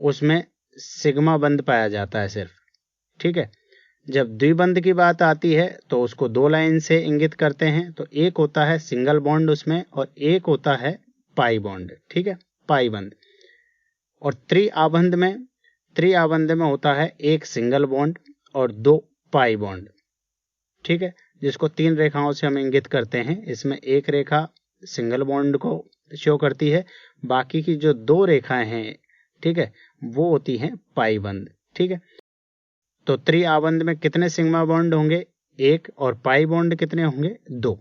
Speaker 1: उसमें सिग्मा बंध पाया जाता है सिर्फ। ठीक है, जब द्विबंध की बात आती है तो उसको 2 लाइन से इंगित करते हैं। तो एक होता है सिंगल बॉन्ड उसमें और एक होता है पाई बॉन्ड। ठीक है, पाई बंध। और त्रिआबंध में होता है एक सिंगल बॉन्ड और 2 पाई बॉन्ड। ठीक है, जिसको 3 रेखाओं से हम इंगित करते हैं। इसमें एक रेखा सिंगल बॉन्ड को शो करती है, बाकी की जो 2 रेखाएं हैं, ठीक है, वो होती हैं पाई बंध। ठीक है, तो त्रिआबंध में कितने सिग्मा बॉन्ड होंगे? 1, और पाई बॉन्ड कितने होंगे? 2।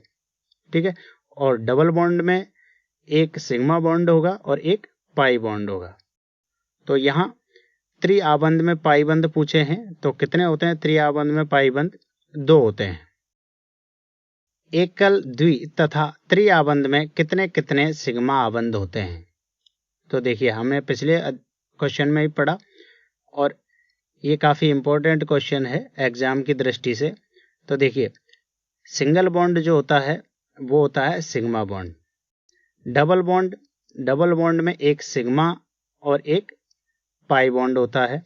Speaker 1: ठीक है, और डबल बॉन्ड में एक सिग्मा बॉन्ड होगा और एक पाई बॉन्ड होगा। तो यहाँ त्रिआबंध में पाई बंध पूछे हैं, तो कितने होते हैं त्रिआबंध में पाई बंध? 2 होते हैं। एकल, द्वि तथा त्रिआबंध में कितने कितने सिग्मा आबंध होते हैं? तो देखिए, हमने पिछले क्वेश्चन में ही पढ़ा और ये काफ़ी इम्पोर्टेंट क्वेश्चन है एग्जाम की दृष्टि से। तो देखिए, सिंगल बॉन्ड जो होता है वो होता है सिग्मा बॉन्ड। डबल बॉन्ड में एक सिग्मा और एक पाई बॉन्ड होता है,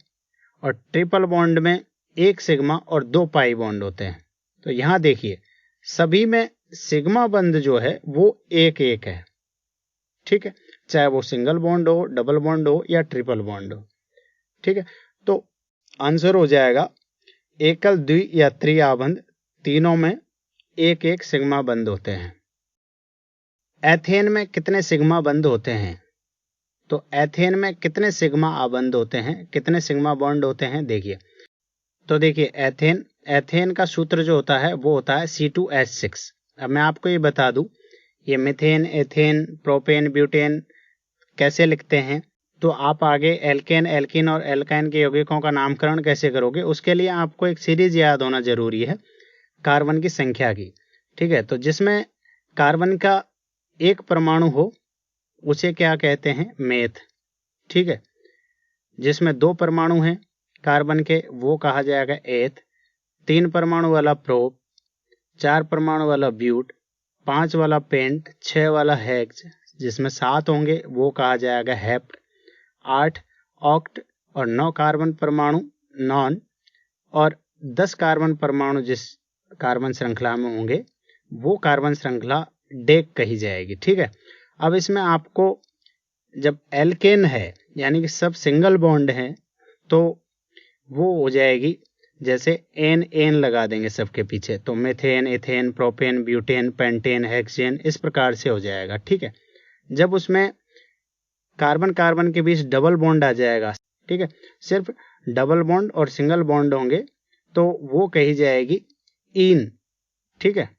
Speaker 1: और ट्रिपल बॉन्ड में एक सिग्मा और 2 पाई बॉन्ड होते हैं। तो यहाँ देखिए, सभी में सिग्मा बंध जो है वो एक एक है। ठीक है, चाहे वो सिंगल बॉन्ड हो, डबल बॉन्ड हो या ट्रिपल बॉन्ड हो। ठीक है, तो आंसर हो जाएगा एकल, द्वि या त्रिआबंध, तीनों में एक एक सिग्मा बंध होते हैं। एथेन में कितने सिग्मा बंध होते हैं? तो एथेन में कितने सिग्मा आबंध होते हैं, कितने सिग्मा बॉन्ड होते हैं? देखिए, तो देखिए, एथेन का सूत्र जो होता है वो होता है C2H6। अब मैं आपको ये बता दूं, ये मीथेन, एथेन, प्रोपेन, ब्यूटेन कैसे लिखते हैं, तो आप आगे एल्केन, एल्कीन और एल्काइन के यौगिकों का नामकरण कैसे करोगे, उसके लिए आपको एक सीरीज याद होना जरूरी है कार्बन की संख्या की। ठीक है, तो जिसमें कार्बन का एक परमाणु हो उसे क्या कहते हैं? मेथ। ठीक है, जिसमें 2 परमाणु हैं कार्बन के वो कहा जाएगा एथ, 3 परमाणु वाला प्रोप, 4 परमाणु वाला ब्यूट, 5 वाला पेंट, 6 वाला हेक्स, जिसमें 7 होंगे वो कहा जाएगा हेप्ट, 8 ऑक्ट और 9 कार्बन परमाणु नॉन, और 10 कार्बन परमाणु जिस कार्बन श्रृंखला में होंगे वो कार्बन श्रृंखला डेक कही जाएगी। ठीक है, अब इसमें आपको जब एल्केन है यानी कि सब सिंगल बॉन्ड हैं तो वो हो जाएगी, जैसे एन एन लगा देंगे सबके पीछे, तो methane, ethane, propane, butane, pentane, hexane, इस प्रकार से हो जाएगा। ठीक है, जब उसमें कार्बन कार्बन के बीच डबल बॉन्ड आ जाएगा, ठीक है, सिर्फ डबल बॉन्ड और सिंगल बॉन्ड होंगे तो वो कही जाएगी इन। ठीक है,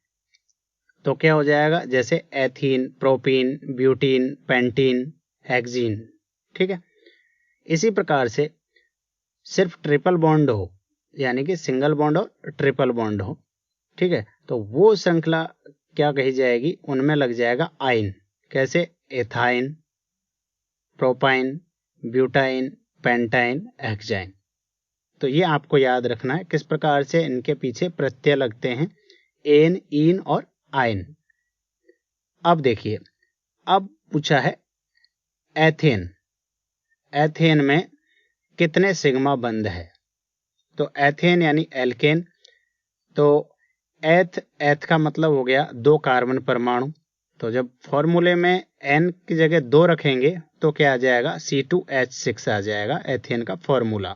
Speaker 1: तो क्या हो जाएगा, जैसे ethene, propene, butene, pentene, hexene. ठीक है। इसी प्रकार से सिर्फ ट्रिपल बॉन्ड हो, यानी कि सिंगल बॉन्ड और ट्रिपल बॉन्ड हो, ठीक है, तो वो श्रृंखला क्या कही जाएगी, उनमें लग जाएगा आइन। कैसे? Ethyne, propyne, butyne, pentyne, hexyne. तो ये आपको याद रखना है किस प्रकार से इनके पीछे प्रत्यय लगते हैं, एन, इन और आइन। अब देखिए, अब पूछा है एथेन। एथेन में कितने सिग्मा बंध है? तो एथेन यानी एल्केन, तो एथ का मतलब हो गया 2 कार्बन परमाणु। तो जब फॉर्मूले में N की जगह 2 रखेंगे तो क्या आ जाएगा, C2H6 आ जाएगा एथेन का फॉर्मूला।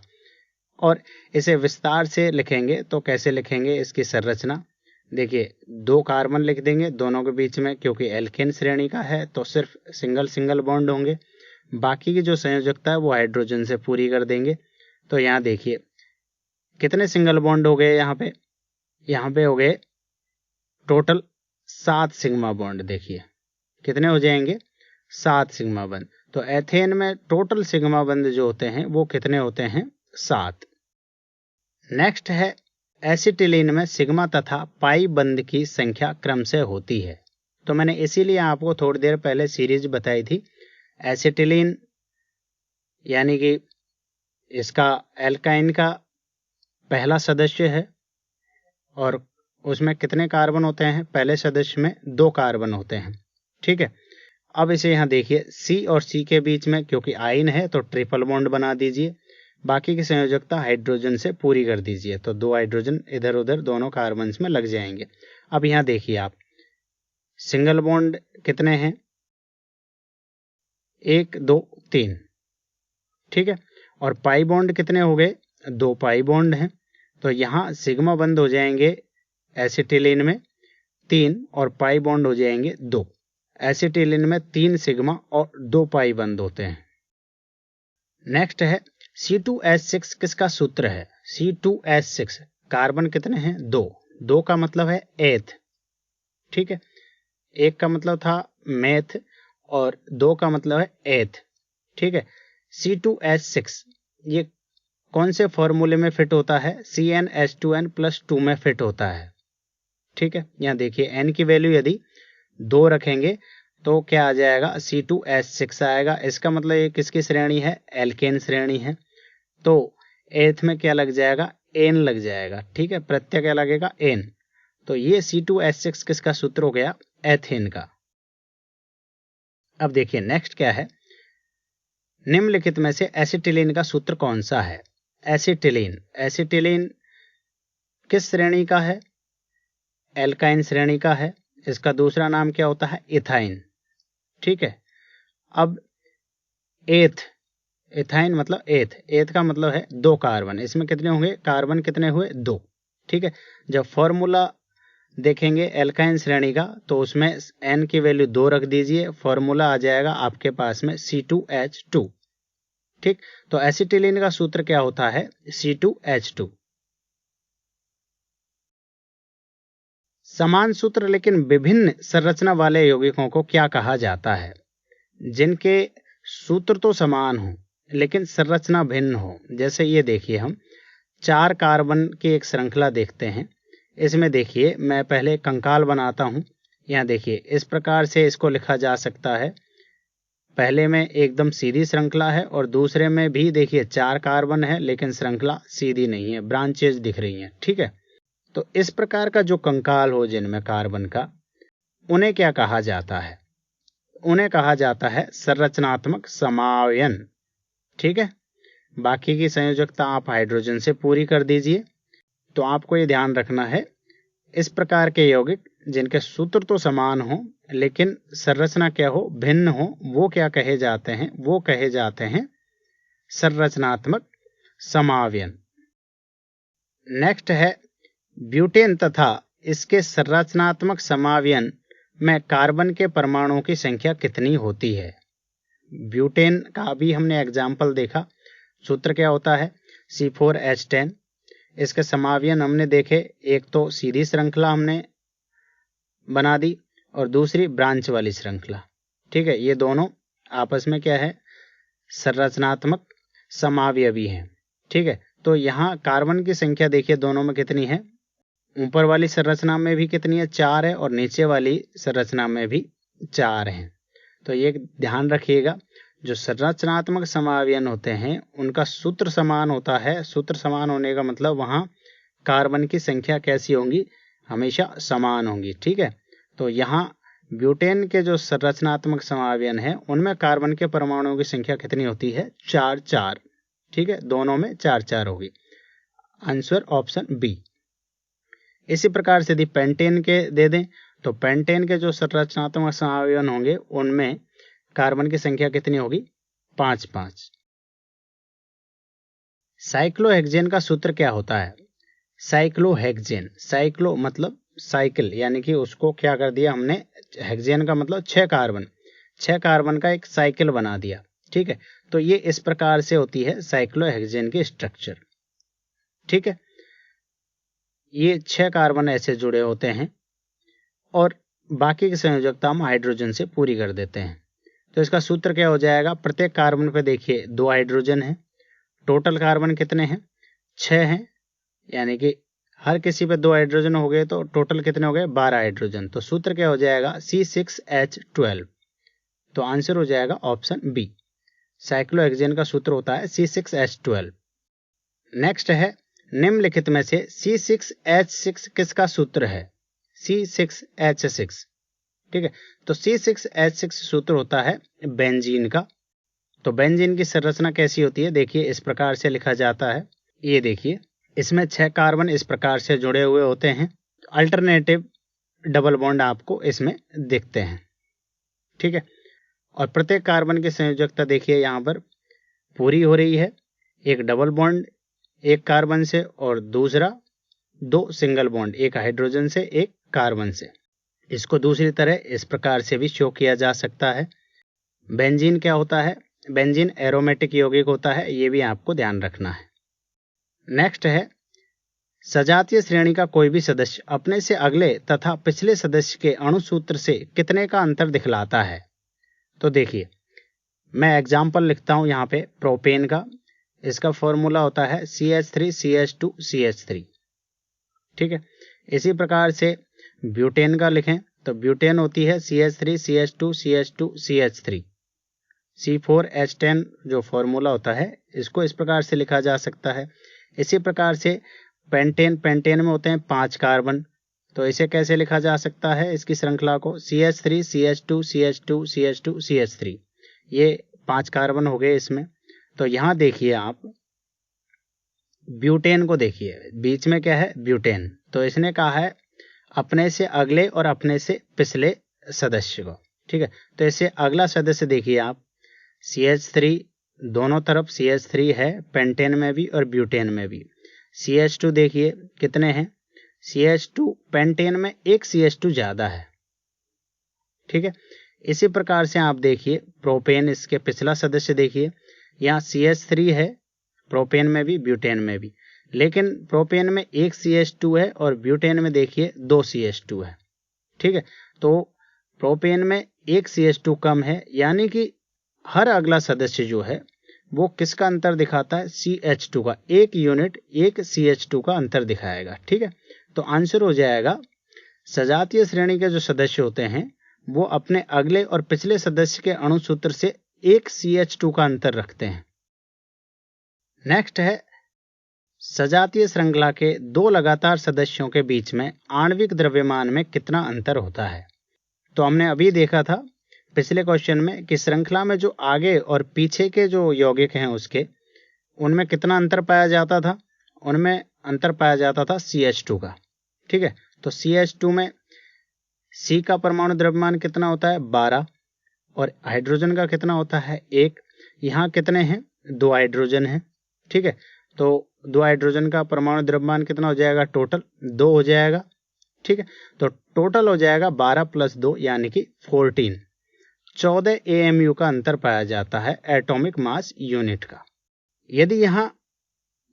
Speaker 1: और इसे विस्तार से लिखेंगे तो कैसे लिखेंगे इसकी संरचना? देखिए, 2 कार्बन लिख देंगे दोनों के बीच में, क्योंकि एल्केन श्रेणी का है तो सिर्फ सिंगल सिंगल बॉन्ड होंगे, बाकी की जो संयोजकता है वो हाइड्रोजन से पूरी कर देंगे। तो यहाँ देखिए कितने सिंगल बॉन्ड हो गए, यहाँ पे हो गए टोटल 7 सिग्मा बॉन्ड। देखिए कितने हो जाएंगे, 7 सिग्मा बंध। तो एथेन में टोटल सिग्मा बंध जो होते हैं वो कितने होते हैं, 7। नेक्स्ट है एसिटिलीन में सिग्मा तथा पाई बंध की संख्या क्रम से होती है। तो मैंने इसीलिए आपको थोड़ी देर पहले सीरीज बताई थी। एसिटिलीन यानी कि इसका एल्काइन का पहला सदस्य है और उसमें कितने कार्बन होते हैं, पहले सदस्य में 2 कार्बन होते हैं, ठीक है। अब इसे यहाँ देखिए, C और C के बीच में क्योंकि आइन है तो ट्रिपल बॉन्ड बना दीजिए, बाकी की संयोजकता हाइड्रोजन से पूरी कर दीजिए, तो 2 हाइड्रोजन इधर उधर दोनों कार्बन में लग जाएंगे। अब यहाँ देखिए आप, सिंगल बॉन्ड कितने हैं, 1 2 3, ठीक है, और पाई बॉन्ड कितने हो गए, 2 पाई बॉन्ड हैं। तो यहाँ सिग्मा बंद हो जाएंगे एसिटिलीन में 3 और पाई बॉन्ड हो जाएंगे 2। एसिटिलीन में 3 सिग्मा और 2 पाई बंद होते हैं। नेक्स्ट है C2H6 किसका सूत्र है? C2H6 कार्बन कितने हैं, 2 का मतलब है एथ, ठीक है, 1 का मतलब था मेथ और 2 का मतलब है एथ, ठीक है। C2H6 ये कौन से फॉर्मूले में फिट होता है, CnH2n+2 में फिट होता है, ठीक है। यहाँ देखिए N की वैल्यू यदि 2 रखेंगे तो क्या आ जाएगा, C2H6 आएगा। इसका मतलब ये किसकी श्रेणी है, एल्केन श्रेणी है। तो एथ में क्या लग जाएगा, N लग जाएगा, ठीक है, प्रत्यय क्या लगेगा, N। तो ये C2H6 किसका सूत्र हो गया, एथेन का। अब देखिए नेक्स्ट क्या है, निम्नलिखित में से एसिटिलीन का सूत्र कौन सा है? एसिटिलीन किस श्रेणी का है, एल्काइन श्रेणी का है। इसका दूसरा नाम क्या होता है, इथाइन, ठीक है। अब एथाइन मतलब एथ का मतलब है 2 कार्बन, इसमें कितने होंगे, कार्बन कितने हुए, 2, ठीक है। जब फॉर्मूला देखेंगे एल्काइन श्रेणी का तो उसमें N की वैल्यू 2 रख दीजिए, फॉर्मूला आ जाएगा आपके पास में C2H2, ठीक। तो एसिटिलीन का सूत्र क्या होता है, C2H2। समान सूत्र लेकिन विभिन्न संरचना वाले यौगिकों को क्या कहा जाता है? जिनके सूत्र तो समान हो लेकिन संरचना भिन्न हो। जैसे ये देखिए, हम 4 कार्बन की एक श्रृंखला देखते हैं। इसमें देखिए मैं पहले कंकाल बनाता हूं। यहाँ देखिए इस प्रकार से इसको लिखा जा सकता है। पहले में एकदम सीधी श्रृंखला है और दूसरे में भी देखिए 4 कार्बन है लेकिन श्रृंखला सीधी नहीं है, ब्रांचेज दिख रही हैं, ठीक है। तो इस प्रकार का जो कंकाल हो जिनमें कार्बन का, उन्हें क्या कहा जाता है? उन्हें कहा जाता है संरचनात्मक समावयन, ठीक है। बाकी की संयोजकता आप हाइड्रोजन से पूरी कर दीजिए। तो आपको ये ध्यान रखना है, इस प्रकार के यौगिक जिनके सूत्र तो समान हो लेकिन संरचना क्या हो, भिन्न हो, वो क्या कहे जाते हैं, वो कहे जाते हैं संरचनात्मक समावयन। नेक्स्ट है ब्यूटेन तथा इसके संरचनात्मक समावयन में कार्बन के परमाणुओं की संख्या कितनी होती है? ब्यूटेन का भी हमने एग्जाम्पल देखा। सूत्र क्या होता है, C4H10। इसके समावयन हमने देखे, एक तो सीधी श्रृंखला हमने बना दी और दूसरी ब्रांच वाली श्रृंखला, ठीक है। ये दोनों आपस में क्या है, संरचनात्मक समावयवी हैं। ठीक है, तो यहाँ कार्बन की संख्या देखिए दोनों में कितनी है, ऊपर वाली संरचना में भी कितनी है, 4 है, और नीचे वाली संरचना में भी 4 हैं। तो ये ध्यान रखिएगा, जो संरचनात्मक समावयन होते हैं उनका सूत्र समान होता है। सूत्र समान होने का मतलब वहाँ कार्बन की संख्या कैसी होंगी, हमेशा समान होंगी। ठीक है, तो यहाँ ब्यूटेन के जो संरचनात्मक समावयन है उनमें कार्बन के परमाणुओं की संख्या कितनी होती है, 4-4। ठीक है, दोनों में 4-4 होगी। Answer option B. इसी प्रकार से यदि पेंटेन के दे दें तो पेंटेन के जो संरचनात्मक समावयन होंगे उनमें कार्बन की संख्या कितनी होगी, 5-5। साइक्लोहेक्सेन का सूत्र क्या होता है? साइक्लोहेक्सेन, साइक्लो मतलब साइकिल, यानी कि उसको क्या कर दिया हमने, हेक्सेन का मतलब 6 कार्बन, 6 कार्बन का एक साइकिल बना दिया। ठीक है, तो ये इस प्रकार से होती है साइक्लोहेक्सेन की स्ट्रक्चर। ठीक है, ये 6 कार्बन ऐसे जुड़े होते हैं और बाकी की संयोजकता हम हाइड्रोजन से पूरी कर देते हैं। तो इसका सूत्र क्या हो जाएगा, प्रत्येक कार्बन पे देखिए 2 हाइड्रोजन है, टोटल कार्बन कितने हैं, 6 हैं, यानी कि हर किसी पे 2 हाइड्रोजन हो गए तो टोटल कितने हो गए, 12 हाइड्रोजन। तो सूत्र क्या हो जाएगा, C6H12। तो आंसर हो जाएगा ऑप्शन बी। साइक्लोहेक्सेन का सूत्र होता है C6H12। नेक्स्ट है, निम्नलिखित में से C6H6 किसका सूत्र है, C6H6। ठीक है, तो C6H6 सूत्र होता है बेंजीन का। तो बेंजीन की संरचना कैसी होती है, देखिए इस प्रकार से लिखा जाता है। ये देखिए, इसमें 6 कार्बन इस प्रकार से जुड़े हुए होते हैं। अल्टरनेटिव डबल बॉन्ड आपको इसमें दिखते हैं। ठीक है, और प्रत्येक कार्बन की संयोजकता देखिए यहाँ पर पूरी हो रही है, एक डबल बॉन्ड एक कार्बन से और दूसरा 2 सिंगल बॉन्ड, एक हाइड्रोजन से एक कार्बन से। इसको दूसरी तरह इस प्रकार से भी शो किया जा सकता है। बेंजीन क्या होता है, बेंजीन एरोमेटिक यौगिक होता है, ये भी आपको ध्यान रखना है। नेक्स्ट है, सजातीय श्रेणी का कोई भी सदस्य अपने से अगले तथा पिछले सदस्य के अणुसूत्र से कितने का अंतर दिखलाता है? तो देखिए, मैं एग्जाम्पल लिखता हूं यहाँ पे प्रोपेन का। इसका फॉर्मूला होता है CH3CH2CH3। ठीक है, इसी प्रकार से ब्यूटेन का लिखें तो ब्यूटेन होती है CH3CH2CH2CH3। C4H10 जो फॉर्मूला होता है, इसको इस प्रकार से लिखा जा सकता है। इसी प्रकार से पेंटेन, पेंटेन में होते हैं 5 कार्बन, तो इसे कैसे लिखा जा सकता है, इसकी श्रृंखला को CH3CH2CH2CH2CH3। ये 5 कार्बन हो गए इसमें। तो यहाँ देखिए आप ब्यूटेन को देखिए, बीच में क्या है, ब्यूटेन। तो इसने कहा है अपने से अगले और अपने से पिछले सदस्य को। ठीक है, तो इससे अगला सदस्य देखिए आप, CH3 दोनों तरफ CH3 है, पेंटेन में भी और ब्यूटेन में भी। CH2 देखिए कितने हैं, CH2 पेंटेन में एक CH2 ज्यादा है। ठीक है, इसी प्रकार से आप देखिए प्रोपेन, इसके पिछला सदस्य देखिए, यहाँ CH3 है प्रोपेन में भी ब्यूटेन में भी, लेकिन प्रोपेन में एक CH2 है और ब्यूटेन में देखिए 2 CH2 है। ठीक है, तो प्रोपेन में एक CH2 कम है, यानी कि हर अगला सदस्य जो है वो किसका अंतर दिखाता है, CH2 का, एक यूनिट एक CH2 का अंतर दिखाएगा। ठीक है, तो आंसर हो जाएगा सजातीय श्रेणी के जो सदस्य होते हैं वो अपने अगले और पिछले सदस्य के अणुसूत्र से एक CH2 का अंतर रखते हैं। नेक्स्ट है, सजातीय श्रृंखला के 2 लगातार सदस्यों के बीच में आणविक द्रव्यमान में कितना अंतर होता है? तो हमने अभी देखा था पिछले क्वेश्चन में कि श्रृंखला में जो आगे और पीछे के जो यौगिक हैं उसके, उनमें कितना अंतर पाया जाता था, उनमें अंतर पाया जाता था CH2 का। ठीक है, तो CH2 में C का परमाणु द्रव्यमान कितना होता है, 12, और हाइड्रोजन का कितना होता है, 1। यहाँ कितने हैं, 2 हाइड्रोजन हैं। ठीक है, तो 2 हाइड्रोजन का परमाणु द्रव्यमान कितना हो जाएगा, टोटल 2 हो जाएगा। ठीक है, तो टोटल हो जाएगा 12 + 2 यानी कि 14 AMU का अंतर पाया जाता है एटॉमिक मास यूनिट का। यदि यहाँ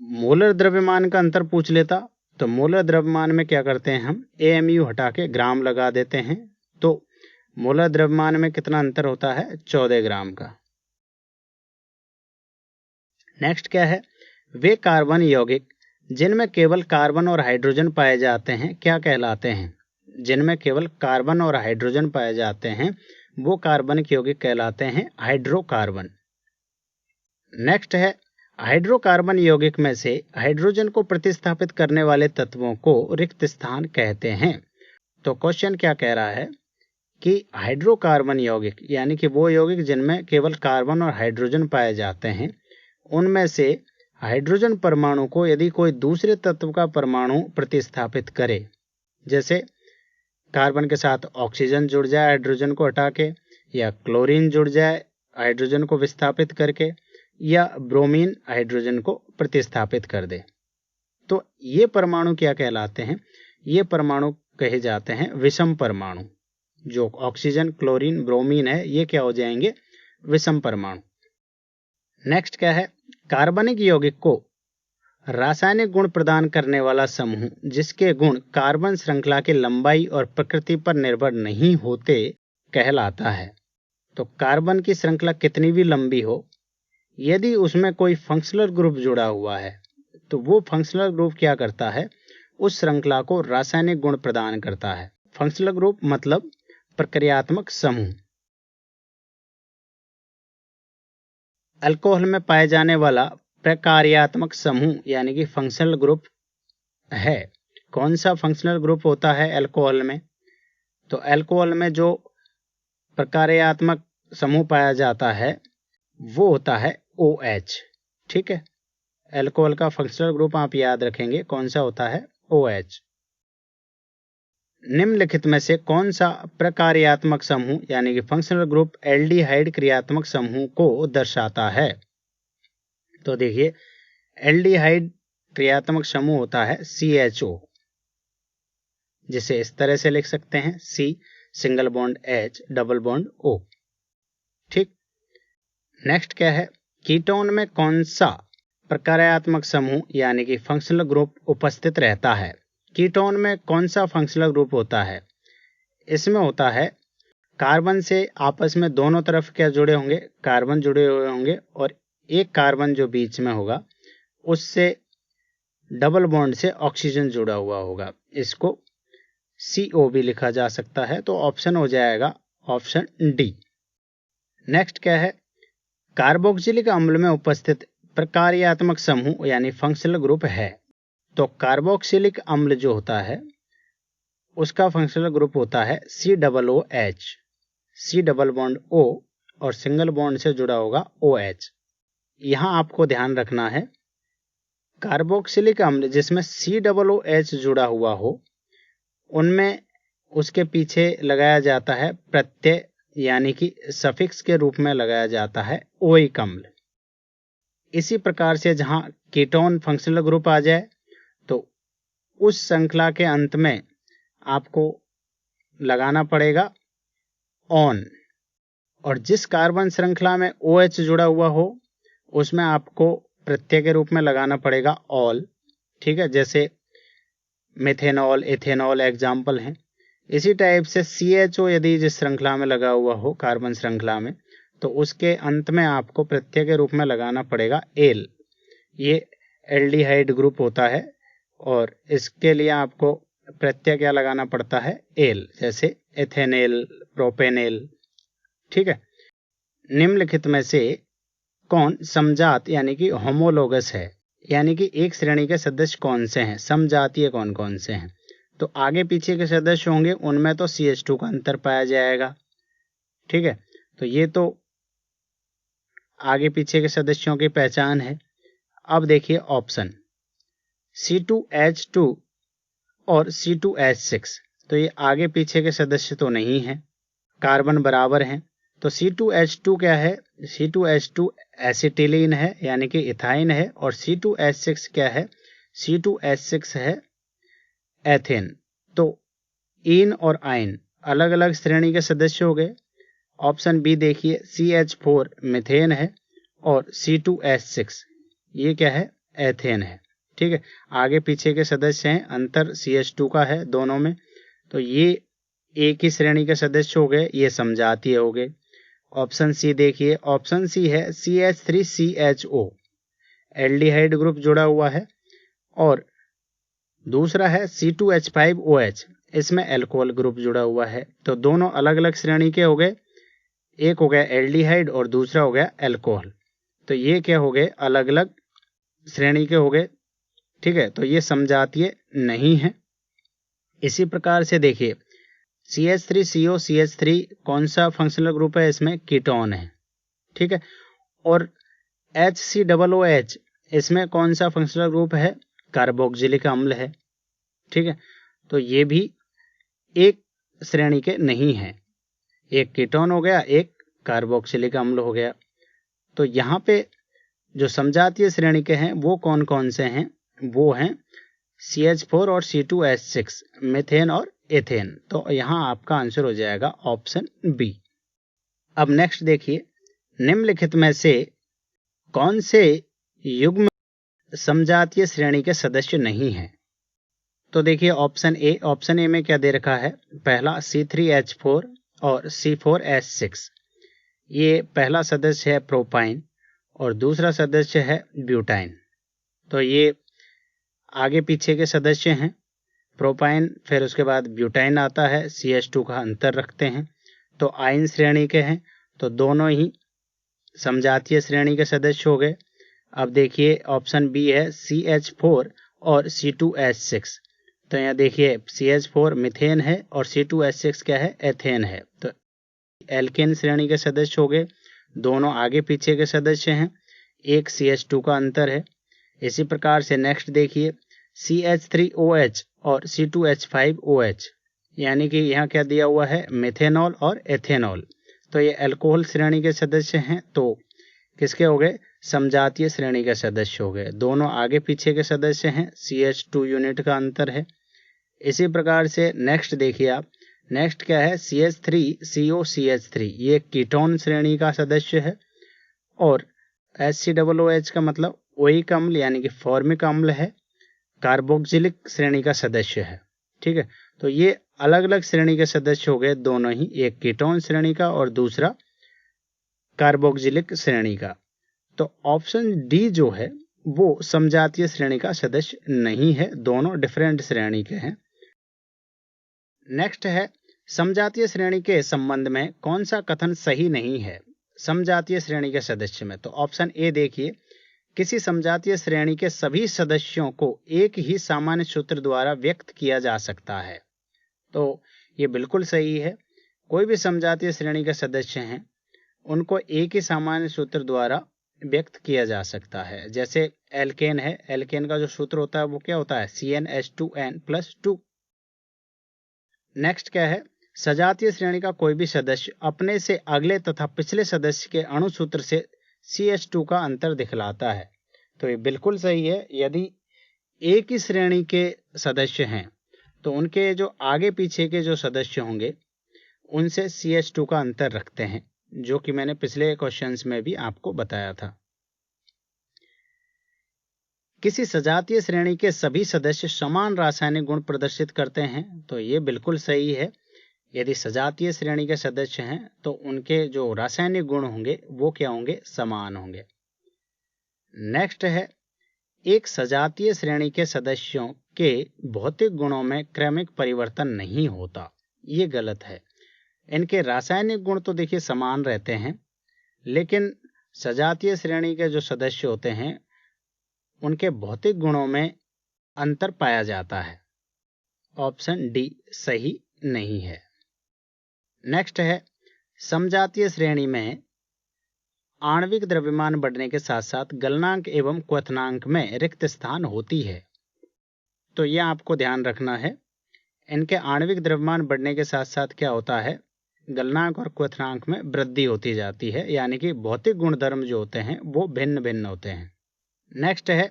Speaker 1: मोलर द्रव्यमान का अंतर पूछ लेता तो मोलर द्रव्यमान में क्या करते हैं, हम AMU हटा के ग्राम लगा देते हैं। तो मोलर द्रव्यमान में कितना अंतर होता है, 14 ग्राम का। नेक्स्ट क्या है, वे कार्बन यौगिक जिनमें केवल कार्बन और हाइड्रोजन पाए जाते हैं क्या कहलाते हैं? जिनमें केवल कार्बन और हाइड्रोजन पाए जाते हैं वो कार्बनिक यौगिक कहलाते हैं हाइड्रोकार्बन। नेक्स्ट है, हाइड्रोकार्बन यौगिक में से हाइड्रोजन को प्रतिस्थापित करने वाले तत्वों को रिक्त स्थान कहते हैं। तो क्वेश्चन क्या कह रहा है कि हाइड्रोकार्बन यौगिक यानी कि वो यौगिक जिनमें केवल कार्बन और हाइड्रोजन पाए जाते हैं, उनमें से हाइड्रोजन परमाणु को यदि कोई दूसरे तत्व का परमाणु प्रतिस्थापित करे, जैसे कार्बन के साथ ऑक्सीजन जुड़ जाए हाइड्रोजन को हटा के, या क्लोरीन जुड़ जाए हाइड्रोजन को विस्थापित करके, या ब्रोमीन हाइड्रोजन को प्रतिस्थापित कर दे, तो ये परमाणु क्या कहलाते हैं? ये परमाणु कहे जाते हैं विषम परमाणु। जो ऑक्सीजन, क्लोरीन, ब्रोमीन है, ये क्या हो जाएंगे? विषम परमाणु। नेक्स्ट क्या है, कार्बनिक यौगिक को रासायनिक गुण प्रदान करने वाला समूह जिसके गुण कार्बन श्रृंखला की लंबाई और प्रकृति पर निर्भर नहीं होते कहलाता है। तो कार्बन की श्रृंखला कितनी भी लंबी हो, यदि उसमें कोई फंक्शनल ग्रुप जुड़ा हुआ है तो वो फंक्शनल ग्रुप क्या करता है? उस श्रृंखला को रासायनिक गुण प्रदान करता है। फंक्शनल ग्रुप मतलब प्रक्रियात्मक समूह। अल्कोहल में पाए जाने वाला प्रकार्यात्मक समूह यानी कि फंक्शनल ग्रुप है। कौन सा फंक्शनल ग्रुप होता है अल्कोहल में? तो अल्कोहल में जो प्रकार्यात्मक समूह पाया जाता है वो होता है OH। ठीक है, अल्कोहल का फंक्शनल ग्रुप आप याद रखेंगे कौन सा होता है? OH। निम्नलिखित में से कौन सा प्रकार्यात्मक समूह यानी कि फंक्शनल ग्रुप एल्डिहाइड क्रियात्मक समूह को दर्शाता है? तो देखिए, एल्डिहाइड क्रियात्मक समूह होता है CHO, जिसे इस तरह से लिख सकते हैं C single bond H double bond O। ठीक। नेक्स्ट क्या है, कीटोन में कौन सा प्रकार्यात्मक समूह यानी कि फंक्शनल ग्रुप उपस्थित रहता है? कीटोन में कौन सा फंक्शनल ग्रुप होता है? इसमें होता है कार्बन से आपस में दोनों तरफ क्या जुड़े होंगे? कार्बन जुड़े हुए होंगे, और एक कार्बन जो बीच में होगा उससे डबल बॉन्ड से ऑक्सीजन जुड़ा हुआ होगा। इसको CO भी लिखा जा सकता है। तो ऑप्शन हो जाएगा ऑप्शन डी। नेक्स्ट क्या है, कार्बोक्सिलिक अम्ल में उपस्थित प्रकार्यात्मक समूह यानी फंक्शनल ग्रुप है। तो कार्बोक्सिलिक अम्ल जो होता है उसका फंक्शनल ग्रुप होता है COOH, C double bond O और सिंगल बॉन्ड से जुड़ा होगा OH। यहाँ आपको ध्यान रखना है, कार्बोक्सिलिक अम्ल जिसमें COOH जुड़ा हुआ हो उनमें उसके पीछे लगाया जाता है प्रत्यय यानी कि सफिक्स के रूप में लगाया जाता है ओइक अम्ल। इसी प्रकार से जहां कीटोन फंक्शनल ग्रुप आ जाए तो उस श्रृंखला के अंत में आपको लगाना पड़ेगा ऑन, और जिस कार्बन श्रृंखला में OH जुड़ा हुआ हो उसमें आपको प्रत्यय के रूप में लगाना पड़ेगा ऑल। ठीक है, जैसे मिथेनॉल, इथेनॉल एग्जाम्पल हैं। इसी टाइप से CHO यदि जिस श्रृंखला में लगा हुआ हो कार्बन श्रृंखला में, तो उसके अंत में आपको प्रत्यय के रूप में लगाना पड़ेगा एल। ये एल्डिहाइड ग्रुप होता है और इसके लिए आपको प्रत्यय क्या लगाना पड़ता है? एल, जैसे एथेनेल, प्रोपेनेल। ठीक है। निम्नलिखित में से कौन समजात यानी कि होमोलोगस है, यानी कि एक श्रेणी के सदस्य कौन से हैं? समजातीय कौन कौन से हैं? तो आगे पीछे के सदस्य होंगे उनमें तो CH2 का अंतर पाया जाएगा। ठीक है, तो ये तो आगे पीछे के सदस्यों की पहचान है। अब देखिए ऑप्शन C2H2 और C2H6, तो ये आगे पीछे के सदस्य तो नहीं है, कार्बन बराबर हैं। तो C2H2 क्या है? C2H2 एसिटिलीन है यानी कि इथाइन है, और C2H6 क्या है? C2H6 है एथेन। तो इन और आइन अलग अलग श्रेणी के सदस्य हो गए। ऑप्शन बी देखिए, CH4 मीथेन है और C2H6 ये क्या है? एथेन है। ठीक है, आगे पीछे के सदस्य हैं, अंतर CH2 का है दोनों में, तो ये एक ही श्रेणी के सदस्य हो गए, ये समजातीय हो गए। ऑप्शन सी देखिए, ऑप्शन सी है CH3CHO, एल्डिहाइड ग्रुप जुड़ा हुआ है, और दूसरा है C2H5OH, इसमें अल्कोहल ग्रुप जुड़ा हुआ है। तो दोनों अलग अलग श्रेणी के हो गए, एक हो गया एल्डिहाइड और दूसरा हो गया अल्कोहल। तो ये क्या हो गए, अलग अलग श्रेणी के हो गए, ठीक है। तो ये समजातीय नहीं है। इसी प्रकार से देखिए CH3COCH3 कौन सा फंक्शनल ग्रुप है, इसमें कीटोन है, ठीक है। और HCOOH इसमें कौन सा फंक्शनल ग्रुप है, कार्बोक्सिलिक अम्ल है, ठीक है। तो ये भी एक श्रेणी के नहीं है, एक कीटोन हो गया, एक कार्बोक्सिलिक अम्ल हो गया। तो यहाँ पे जो समजातीय श्रेणी के हैं वो कौन कौन से हैं, वो हैं CH4 और C2H6, मीथेन और एथेन। तो यहाँ आपका आंसर हो जाएगा ऑप्शन बी। अब नेक्स्ट देखिए, निम्नलिखित में से कौन से युग्म समजातीय श्रेणी के सदस्य नहीं हैं। तो देखिए ऑप्शन ए में क्या दे रखा है, पहला C3H4 और C4H6, ये पहला सदस्य है प्रोपाइन और दूसरा सदस्य है ब्यूटाइन। तो ये आगे पीछे के सदस्य हैं, प्रोपाइन फिर उसके बाद ब्यूटाइन आता है, CH2 का अंतर रखते हैं, तो आयन श्रेणी के हैं, तो दोनों ही समजातीय श्रेणी के सदस्य हो गए। अब देखिए ऑप्शन बी है CH4 और C2H6, तो यहाँ देखिए CH4 मीथेन है और C2H6 क्या है, एथेन है। तो एल्केन श्रेणी के सदस्य हो गए, दोनों आगे पीछे के सदस्य हैं, एक CH2 का अंतर है। इसी प्रकार से नेक्स्ट देखिए CH3OH और C2H5OH, यानी कि यहाँ क्या दिया हुआ है, मेथेनॉल और एथेनॉल। तो ये अल्कोहल श्रेणी के सदस्य हैं, तो किसके हो गए, समजातीय श्रेणी के सदस्य हो गए, दोनों आगे पीछे के सदस्य हैं, CH2 यूनिट का अंतर है। इसी प्रकार से नेक्स्ट देखिए आप, नेक्स्ट क्या है, CH3COCH3, ये कीटोन श्रेणी का सदस्य है, और HCOOH का मतलब ओइक अम्ल यानी कि फॉर्मिक अम्ल है, कार्बोक्सिलिक श्रेणी का सदस्य है, ठीक है। तो ये अलग अलग श्रेणी के सदस्य हो गए दोनों ही, एक कीटोन श्रेणी का और दूसरा कार्बोक्सिलिक श्रेणी का। तो ऑप्शन डी जो है वो समजातीय श्रेणी का सदस्य नहीं है, दोनों डिफरेंट श्रेणी के हैं। नेक्स्ट है, समजातीय श्रेणी के संबंध में कौन सा कथन सही नहीं है समजातीय श्रेणी के सदस्य में। तो ऑप्शन ए देखिए, किसी समजातीय श्रेणी के सभी सदस्यों को एक ही सामान्य सूत्र द्वारा व्यक्त किया जा सकता है। तो ये बिल्कुल सही है, कोई भी समजातीय श्रेणी के सदस्य हैं उनको एक ही सामान्य सूत्र द्वारा व्यक्त किया जा सकता है। जैसे एल्केन है, एल्केन का जो सूत्र होता है वो क्या होता है, CnH2n+2। नेक्स्ट क्या है, सजातीय श्रेणी का कोई भी सदस्य अपने से अगले तथा पिछले सदस्य के अणु सूत्र से CH2 का अंतर दिखलाता है। तो ये बिल्कुल सही है, यदि एक ही श्रेणी के सदस्य हैं तो उनके जो आगे पीछे के जो सदस्य होंगे उनसे CH2 का अंतर रखते हैं, जो कि मैंने पिछले क्वेश्चंस में भी आपको बताया था। किसी सजातीय श्रेणी के सभी सदस्य समान रासायनिक गुण प्रदर्शित करते हैं। तो ये बिल्कुल सही है, यदि सजातीय श्रेणी के सदस्य हैं तो उनके जो रासायनिक गुण होंगे वो क्या होंगे, समान होंगे। नेक्स्ट है, एक सजातीय श्रेणी के सदस्यों के भौतिक गुणों में क्रमिक परिवर्तन नहीं होता। ये गलत है, इनके रासायनिक गुण तो देखिए समान रहते हैं, लेकिन सजातीय श्रेणी के जो सदस्य होते हैं उनके भौतिक गुणों में अंतर पाया जाता है। ऑप्शन डी सही नहीं है। नेक्स्ट है, समजातीय श्रेणी में आणविक द्रव्यमान बढ़ने के साथ साथ गलनांक एवं क्वथनांक में रिक्त स्थान होती है। तो यह आपको ध्यान रखना है, इनके आणविक द्रव्यमान बढ़ने के साथ साथ क्या होता है, गलनांक और क्वथनांक में वृद्धि होती जाती है, यानी कि भौतिक गुणधर्म जो होते हैं वो भिन्न भिन्न होते हैं। नेक्स्ट है,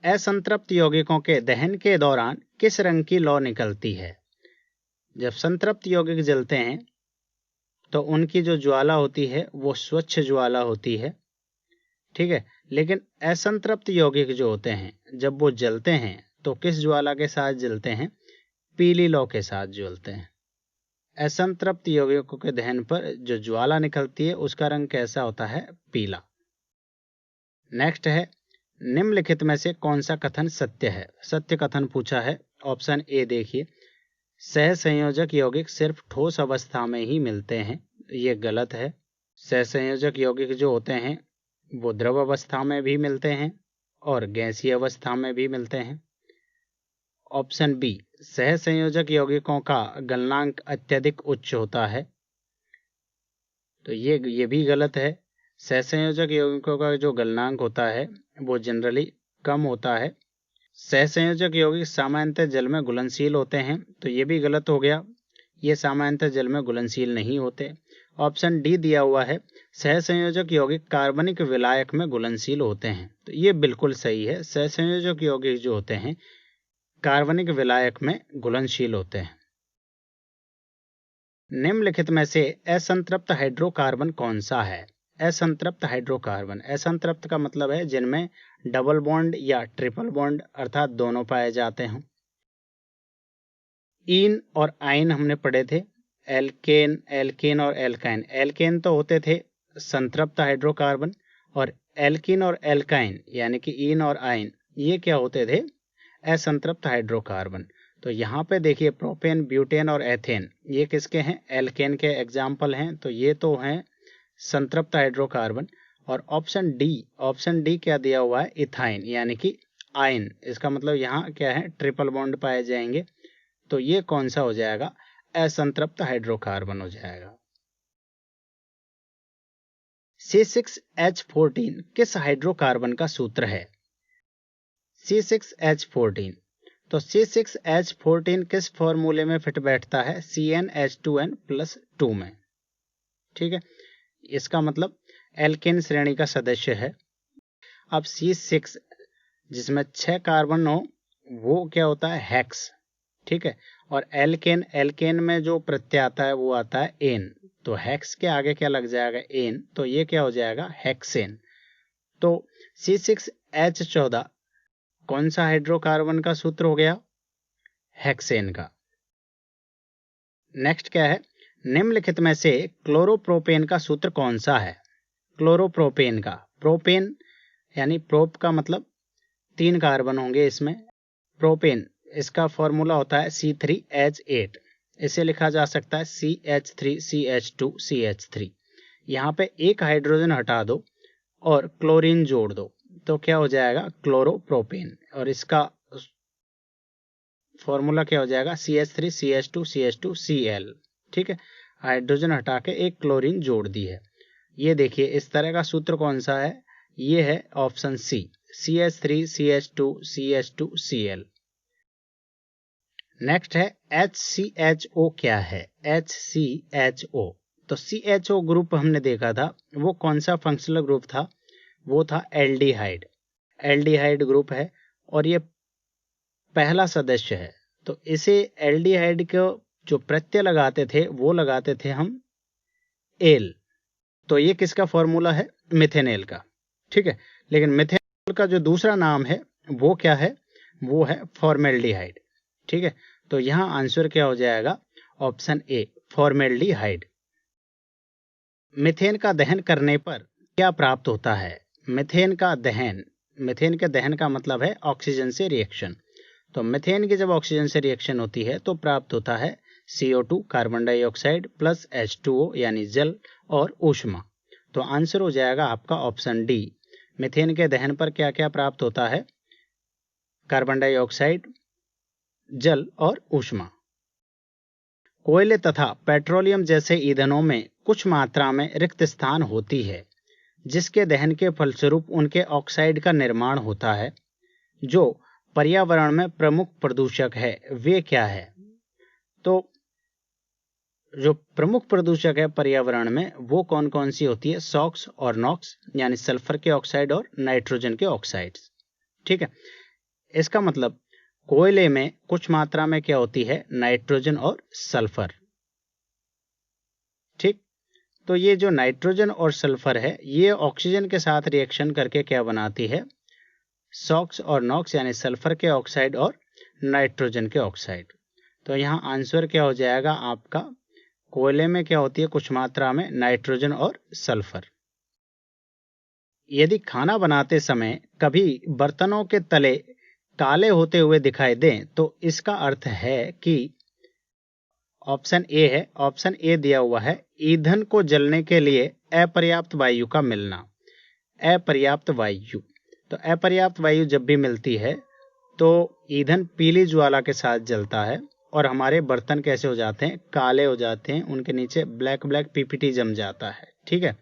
Speaker 1: असंतृप्त यौगिकों के दहन के दौरान किस रंग की लौ निकलती है। जब संतृप्त यौगिक जलते हैं तो उनकी जो ज्वाला होती है वो स्वच्छ ज्वाला होती है, ठीक है। लेकिन असंतृप्त यौगिक जो होते हैं जब वो जलते हैं तो किस ज्वाला के साथ जलते हैं, पीली लौ के साथ जलते हैं। असंतृप्त यौगिकों के दहन पर जो ज्वाला निकलती है उसका रंग कैसा होता है, पीला। नेक्स्ट है, निम्नलिखित में से कौन सा कथन सत्य है? सत्य कथन पूछा है। ऑप्शन ए देखिए, सहसंयोजक यौगिक सिर्फ ठोस अवस्था में ही मिलते हैं। ये गलत है। सहसंयोजक यौगिक जो होते हैं वो द्रव अवस्था में भी मिलते हैं और गैसीय अवस्था में भी मिलते हैं। ऑप्शन बी, सहसंयोजक यौगिकों का गलनांक अत्यधिक उच्च होता है। तो ये भी गलत है। सहसंयोजक यौगिकों का जो गलनांक होता है वो जनरली कम होता है। सहसंयोजक यौगिक सामान्यतः जल में घुलनशील होते हैं। तो ये भी गलत हो गया, ये सामान्यतः जल में घुलनशील नहीं होते। ऑप्शन डी दिया हुआ है, सहसंयोजक यौगिक कार्बनिक विलायक में घुलनशील होते हैं। तो ये बिल्कुल सही है। सहसंयोजक यौगिक जो होते हैं कार्बनिक विलायक में घुलनशील होते हैं। निम्नलिखित में से असंतृप्त हाइड्रोकार्बन कौन सा है? असंतृप्त हाइड्रोकार्बन, असंतृप्त का मतलब है जिनमें डबल बॉन्ड या ट्रिपल बॉन्ड अर्थात दोनों पाए जाते हों। ईन और आइन हमने पढ़े थे। एल्केन और एल्काइन। एल्केन तो होते थे संतृप्त हाइड्रोकार्बन और एल्कीन और एल्काइन यानी कि ईन और आइन ये क्या होते थे? असंतृप्त हाइड्रोकार्बन। तो यहाँ पे देखिए प्रोपेन, ब्यूटेन और एथेन ये किसके हैं? एल्केन के एग्जाम्पल हैं। तो ये तो हैं संतृप्त हाइड्रोकार्बन। और ऑप्शन डी क्या दिया हुआ है? इथाइन यानी कि आइन। इसका मतलब यहाँ क्या है? ट्रिपल बॉन्ड पाए जाएंगे। तो ये कौन सा हो जाएगा? असंतृप्त हाइड्रोकार्बन हो जाएगा। C6H14 किस हाइड्रोकार्बन का सूत्र है? C6H14। तो C6H14 किस फॉर्मूले में फिट बैठता है? CnH2n+2 में। ठीक है, इसका मतलब एल्केन श्रेणी का सदस्य है। अब C6 जिसमें 6 कार्बन हो वो क्या होता है? हेक्स। ठीक है, और एल्केन में जो प्रत्यय आता है वो आता है एन। तो हेक्स के आगे क्या लग जाएगा? एन। तो ये क्या हो जाएगा? हेक्सेन। तो C6H14 कौन सा हाइड्रोकार्बन का सूत्र हो गया? हेक्सेन का। नेक्स्ट क्या है? निम्नलिखित में से क्लोरोप्रोपेन का सूत्र कौन सा है? क्लोरोप्रोपेन का, प्रोपेन यानी प्रोप का मतलब 3 कार्बन होंगे इसमें। प्रोपेन इसका फॉर्मूला होता है C3H8। इसे लिखा जा सकता है CH3CH2CH3। यहाँ पे एक हाइड्रोजन हटा दो और क्लोरीन जोड़ दो तो क्या हो जाएगा? क्लोरोप्रोपेन। और इसका फॉर्मूला क्या हो जाएगा? CH3CH2CH2Cl। ठीक है, हाइड्रोजन हटा के एक क्लोरीन जोड़ दी है। ये देखिए इस तरह का सूत्र कौन सा है? ये है ऑप्शन सी, CH3CH2CH2Cl। नेक्स्ट है HCHO क्या है? HCHO, तो CHO ग्रुप हमने देखा था वो कौन सा फंक्शनल ग्रुप था? वो था एल्डिहाइड। एल्डिहाइड ग्रुप है और ये पहला सदस्य है। तो इसे एल्डिहाइड को जो प्रत्यय लगाते थे वो लगाते थे हम एल। तो ये किसका फॉर्मूला है? मिथेनेल का। ठीक है, लेकिन मिथेनॉल का जो दूसरा नाम है वो क्या है? वो है फॉर्मेल्डिहाइड। ठीक है, तो यहां आंसर क्या हो जाएगा? Option A, formaldehyde. मीथेन का दहन करने पर क्या प्राप्त होता है? मीथेन के दहन का मतलब है ऑक्सीजन से रिएक्शन। तो मीथेन की जब ऑक्सीजन से रिएक्शन होती है तो प्राप्त होता है CO2 carbon dioxide plus H2O यानी जल और ऊष्मा। तो आंसर हो जाएगा आपका ऑप्शन डी। मीथेन के दहन पर क्या क्या प्राप्त होता है? कार्बन डाइऑक्साइड, जल और ऊष्मा। कोयले तथा पेट्रोलियम जैसे ईंधनों में कुछ मात्रा में रिक्त स्थान होती है जिसके दहन के फलस्वरूप उनके ऑक्साइड का निर्माण होता है जो पर्यावरण में प्रमुख प्रदूषक है। वे क्या है? तो जो प्रमुख प्रदूषक है पर्यावरण में वो कौन कौन सी होती है? सॉक्स और नॉक्स यानी सल्फर के ऑक्साइड और नाइट्रोजन के ऑक्साइड्स। ठीक है, इसका मतलब कोयले में कुछ मात्रा में क्या होती है? नाइट्रोजन और सल्फर। ठीक, तो ये जो नाइट्रोजन और सल्फर है ये ऑक्सीजन के साथ रिएक्शन करके क्या बनाती है? सॉक्स और नॉक्स यानी सल्फर के ऑक्साइड और नाइट्रोजन के ऑक्साइड। तो यहाँ आंसर क्या हो जाएगा आपका? कोयले में क्या होती है? कुछ मात्रा में नाइट्रोजन और सल्फर। यदि खाना बनाते समय कभी बर्तनों के तले काले होते हुए दिखाई दें तो इसका अर्थ है कि ऑप्शन ए है। ऑप्शन ए दिया हुआ है ईंधन को जलने के लिए अपर्याप्त वायु का मिलना। अपर्याप्त वायु, तो अपर्याप्त वायु जब भी मिलती है तो ईंधन पीली ज्वाला के साथ जलता है और हमारे बर्तन कैसे हो जाते हैं, काले हो जाते हैं, उनके नीचे ब्लैक ब्लैक पीपीटी जम जाता है। ठीक है,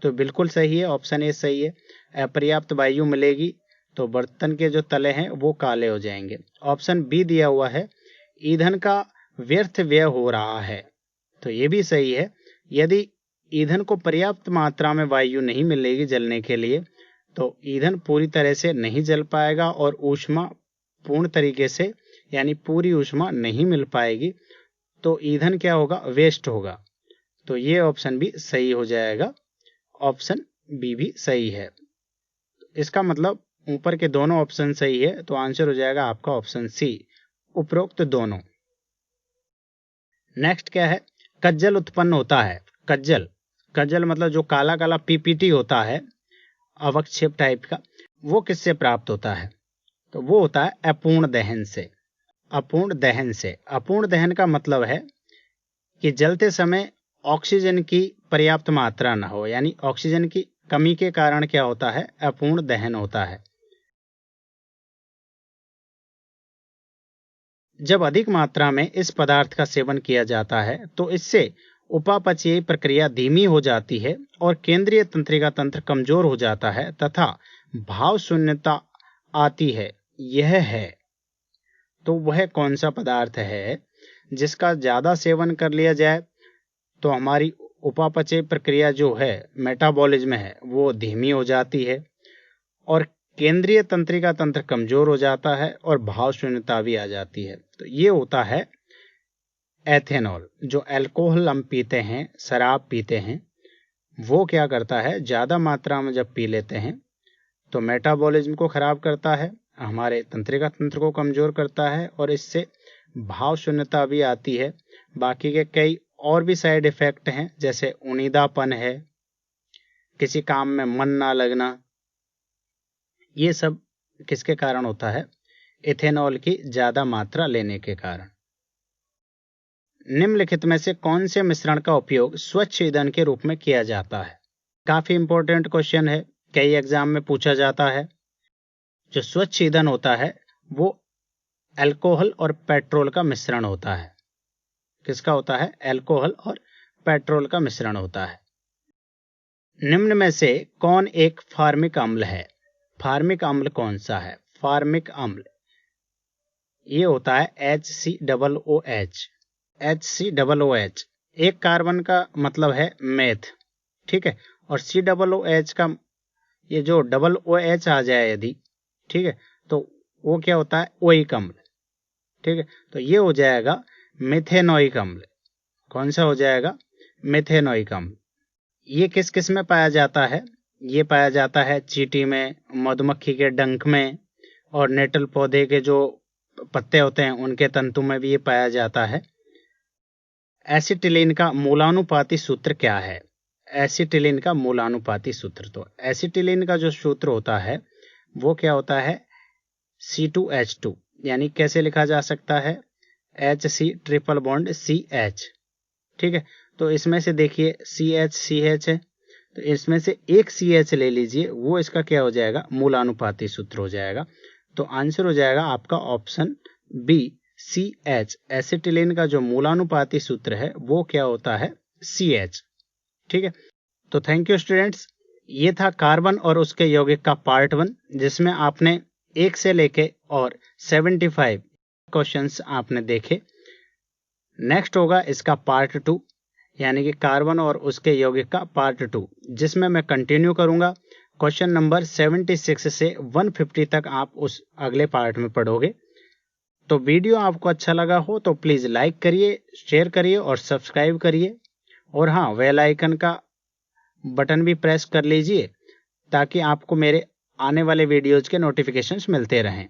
Speaker 1: तो बिल्कुल सही है, ऑप्शन ए सही है। अपर्याप्त वायु मिलेगी तो बर्तन के जो तले हैं वो काले हो जाएंगे। ऑप्शन बी दिया हुआ है ईंधन का व्यर्थ व्यय हो रहा है, तो ये भी सही है। यदि ईंधन को पर्याप्त मात्रा में वायु नहीं मिलेगी जलने के लिए तो ईंधन पूरी तरह से नहीं जल पाएगा और ऊष्मा पूर्ण तरीके से यानी पूरी ऊष्मा नहीं मिल पाएगी, तो ईंधन क्या होगा, वेस्ट होगा। तो ये ऑप्शन भी सही हो जाएगा, ऑप्शन बी भी सही है। इसका मतलब ऊपर के दोनों ऑप्शन सही है, तो आंसर हो जाएगा आपका ऑप्शन सी, उपरोक्त दोनों। नेक्स्ट क्या है, कज्जल उत्पन्न होता है। कज्जल, कज्जल मतलब जो काला काला पीपीटी होता है अवक्षेप टाइप का, वो किससे प्राप्त होता है? तो वो होता है अपूर्ण दहन से। अपूर्ण दहन से, अपूर्ण दहन का मतलब है कि जलते समय ऑक्सीजन की पर्याप्त मात्रा न हो, यानी ऑक्सीजन की कमी के कारण क्या होता है, अपूर्ण दहन होता है। जब अधिक मात्रा में इस पदार्थ का सेवन किया जाता है तो इससे उपापचयी प्रक्रिया धीमी हो जाती है और केंद्रीय तंत्रिका तंत्र कमजोर हो जाता है तथा भाव शून्यता आती है। यह है, तो वह कौन सा पदार्थ है जिसका ज्यादा सेवन कर लिया जाए तो हमारी उपापचय प्रक्रिया जो है, मेटाबॉलिज्म है, वो धीमी हो जाती है और केंद्रीय तंत्रिका तंत्र कमजोर हो जाता है और भाव शून्यता भी आ जाती है। तो ये होता है एथेनॉल। जो अल्कोहल हम पीते हैं, शराब पीते हैं, वो क्या करता है, ज्यादा मात्रा में जब पी लेते हैं तो मेटाबॉलिज्म को खराब करता है, हमारे तंत्रिका तंत्र को कमजोर करता है और इससे भाव शून्यता भी आती है। बाकी के कई और भी साइड इफेक्ट हैं, जैसे उनीदापन है, किसी काम में मन ना लगना। ये सब किसके कारण होता है, इथेनॉल की ज्यादा मात्रा लेने के कारण। निम्नलिखित में से कौन से मिश्रण का उपयोग स्वच्छ ईंधन के रूप में किया जाता है? काफी इंपॉर्टेंट क्वेश्चन है, कई एग्जाम में पूछा जाता है। जो स्वच्छ ईंधन होता है वो अल्कोहल और पेट्रोल का मिश्रण होता है। किसका होता है, अल्कोहल और पेट्रोल का मिश्रण होता है। निम्न में से कौन एक फार्मिक अम्ल है? फार्मिक अम्ल कौन सा है? फार्मिक अम्ल ये होता है HCOOH। HCOOH, एक कार्बन का मतलब है मेथ, ठीक है, और COOH का ये जो OOH आ जाए यदि, ठीक है, तो वो क्या होता है, ओइक अम्ल, ठीक है, तो ये हो जाएगा मिथेनोइक अम्ल। कौन सा हो जाएगा, मिथेनोइक अम्ल। ये किस किस में पाया जाता है? ये पाया जाता है चींटी में, मधुमक्खी के डंक में और नेटल पौधे के जो पत्ते होते हैं उनके तंतु में भी ये पाया जाता है। एसिटिलीन का मूलानुपाती सूत्र क्या है? एसिटिलीन का मूलानुपाती सूत्र, तो एसिटिलीन का जो सूत्र होता है वो क्या होता है, C2H2, यानी कैसे लिखा जा सकता है, HC ट्रिपल बॉन्ड CH, ठीक है। तो इसमें से देखिए CH है, तो इसमें से एक CH ले लीजिए, वो इसका क्या हो जाएगा, मूलानुपाती सूत्र हो जाएगा। तो आंसर हो जाएगा आपका ऑप्शन बी, CH। एसिटिलीन का जो मूलानुपाती सूत्र है वो क्या होता है, CH, ठीक है। तो थैंक यू स्टूडेंट्स, ये था कार्बन और उसके यौगिक का पार्ट 1, जिसमें आपने 1 से लेके और 75 क्वेश्चंस आपने देखे। नेक्स्ट होगा इसका पार्ट 2, यानी कि कार्बन और उसके यौगिक का पार्ट 2, जिसमें मैं कंटिन्यू करूंगा। क्वेश्चन नंबर 76 से 150 तक आप उस अगले पार्ट में पढ़ोगे। तो वीडियो आपको अच्छा लगा हो तो प्लीज लाइक करिए, शेयर करिए और सब्सक्राइब करिए, और हाँ, बेल आइकन का बटन भी प्रेस कर लीजिए ताकि आपको मेरे आने वाले वीडियोज के नोटिफिकेशंस मिलते रहें।